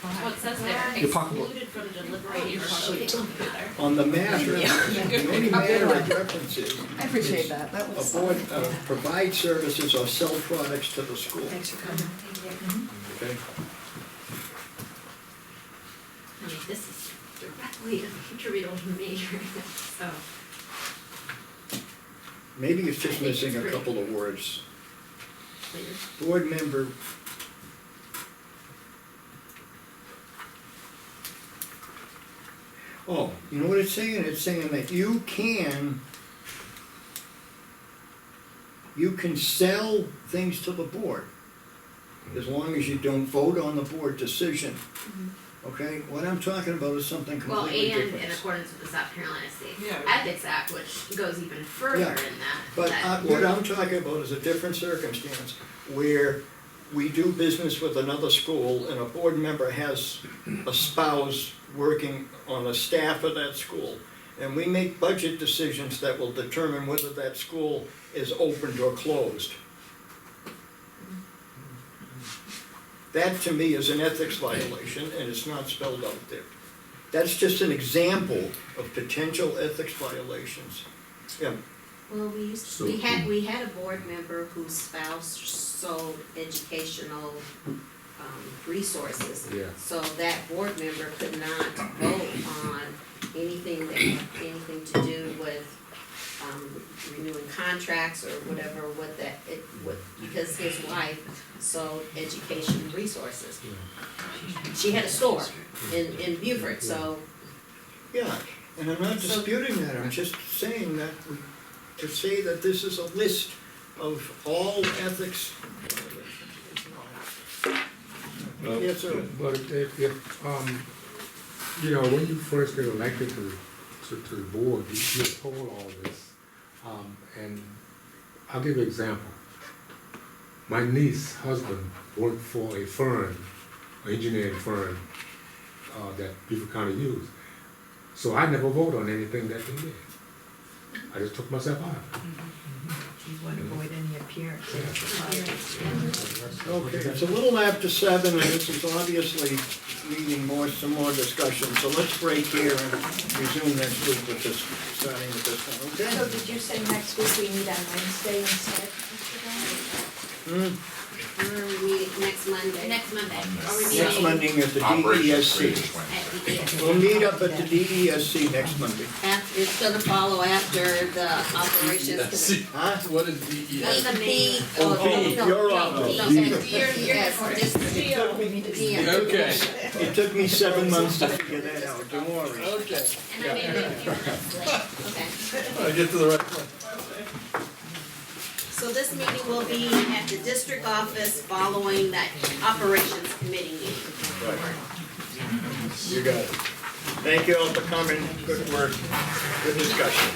well, it says there, Your pocketbook. excluded from deliberating or voting on the matter. On the matter, the only matter it references I appreciate that, that a was. board, provide services or sell products to the school, Thanks for coming. okay? I mean, this is directly attributable to me, so. Maybe it's just I think missing it's a pretty couple of words. clear. Board member. Oh, you know what it's saying? It's saying that you can sell things to the board, as long as you don't vote on the board decision. Okay, what I'm talking about is something Well, completely and different. in accordance with the South Carolina State Yeah. Ethics Act, which goes even further Yeah. in that. But that what I'm talking about is a different circumstance, where we do business with another school and a board member has a spouse working on the staff of that school. And we make budget decisions that will determine whether that school is opened or closed. That to me is an ethics violation, and it's not spelled out there. That's just an example of potential ethics violations. Yeah, Well, So- we had a board member whose spouse sold educational, resources. Yeah. So that board member could not vote on anything that had anything to do with, renewing contracts or whatever, because his wife sold education resources. She had a store in Beaufort, so, yeah, and I'm not So- disputing that, I'm just saying that, to say that this is a list of all ethics violations is not. Yes, sir. But if, you know, when you first get elected to the board, you're told all this. And I'll give you an example. My niece's husband worked for a firm, an engineering firm, that Beaufort County used. So I never voted on anything that they did. I just took myself out of it. You want to avoid any appearances. Okay, it's a little after 7, and this is obviously needing some more discussion, so let's break here and resume next week with this, starting with this one, So okay? did you say next week we meet on Wednesday instead? Hmm, where are we meeting next Monday? Next Monday, are we Next meeting Monday at the Operations DESC. Reading Plan. at the We'll meet up at the DESC next Monday. It's gonna follow after the operations committee. Huh? What is DES? That's the B. Oh, no, no, you're no, off. no, Oh, no, D. yes, this Diem. Okay. It took me 7 months to figure that out, don't worry. Okay. And I made it a few minutes late. Okay. I get to the right one. So this meeting will be at the district office following that operations committee meeting. You got it. Thank you all for coming, good work, good discussion.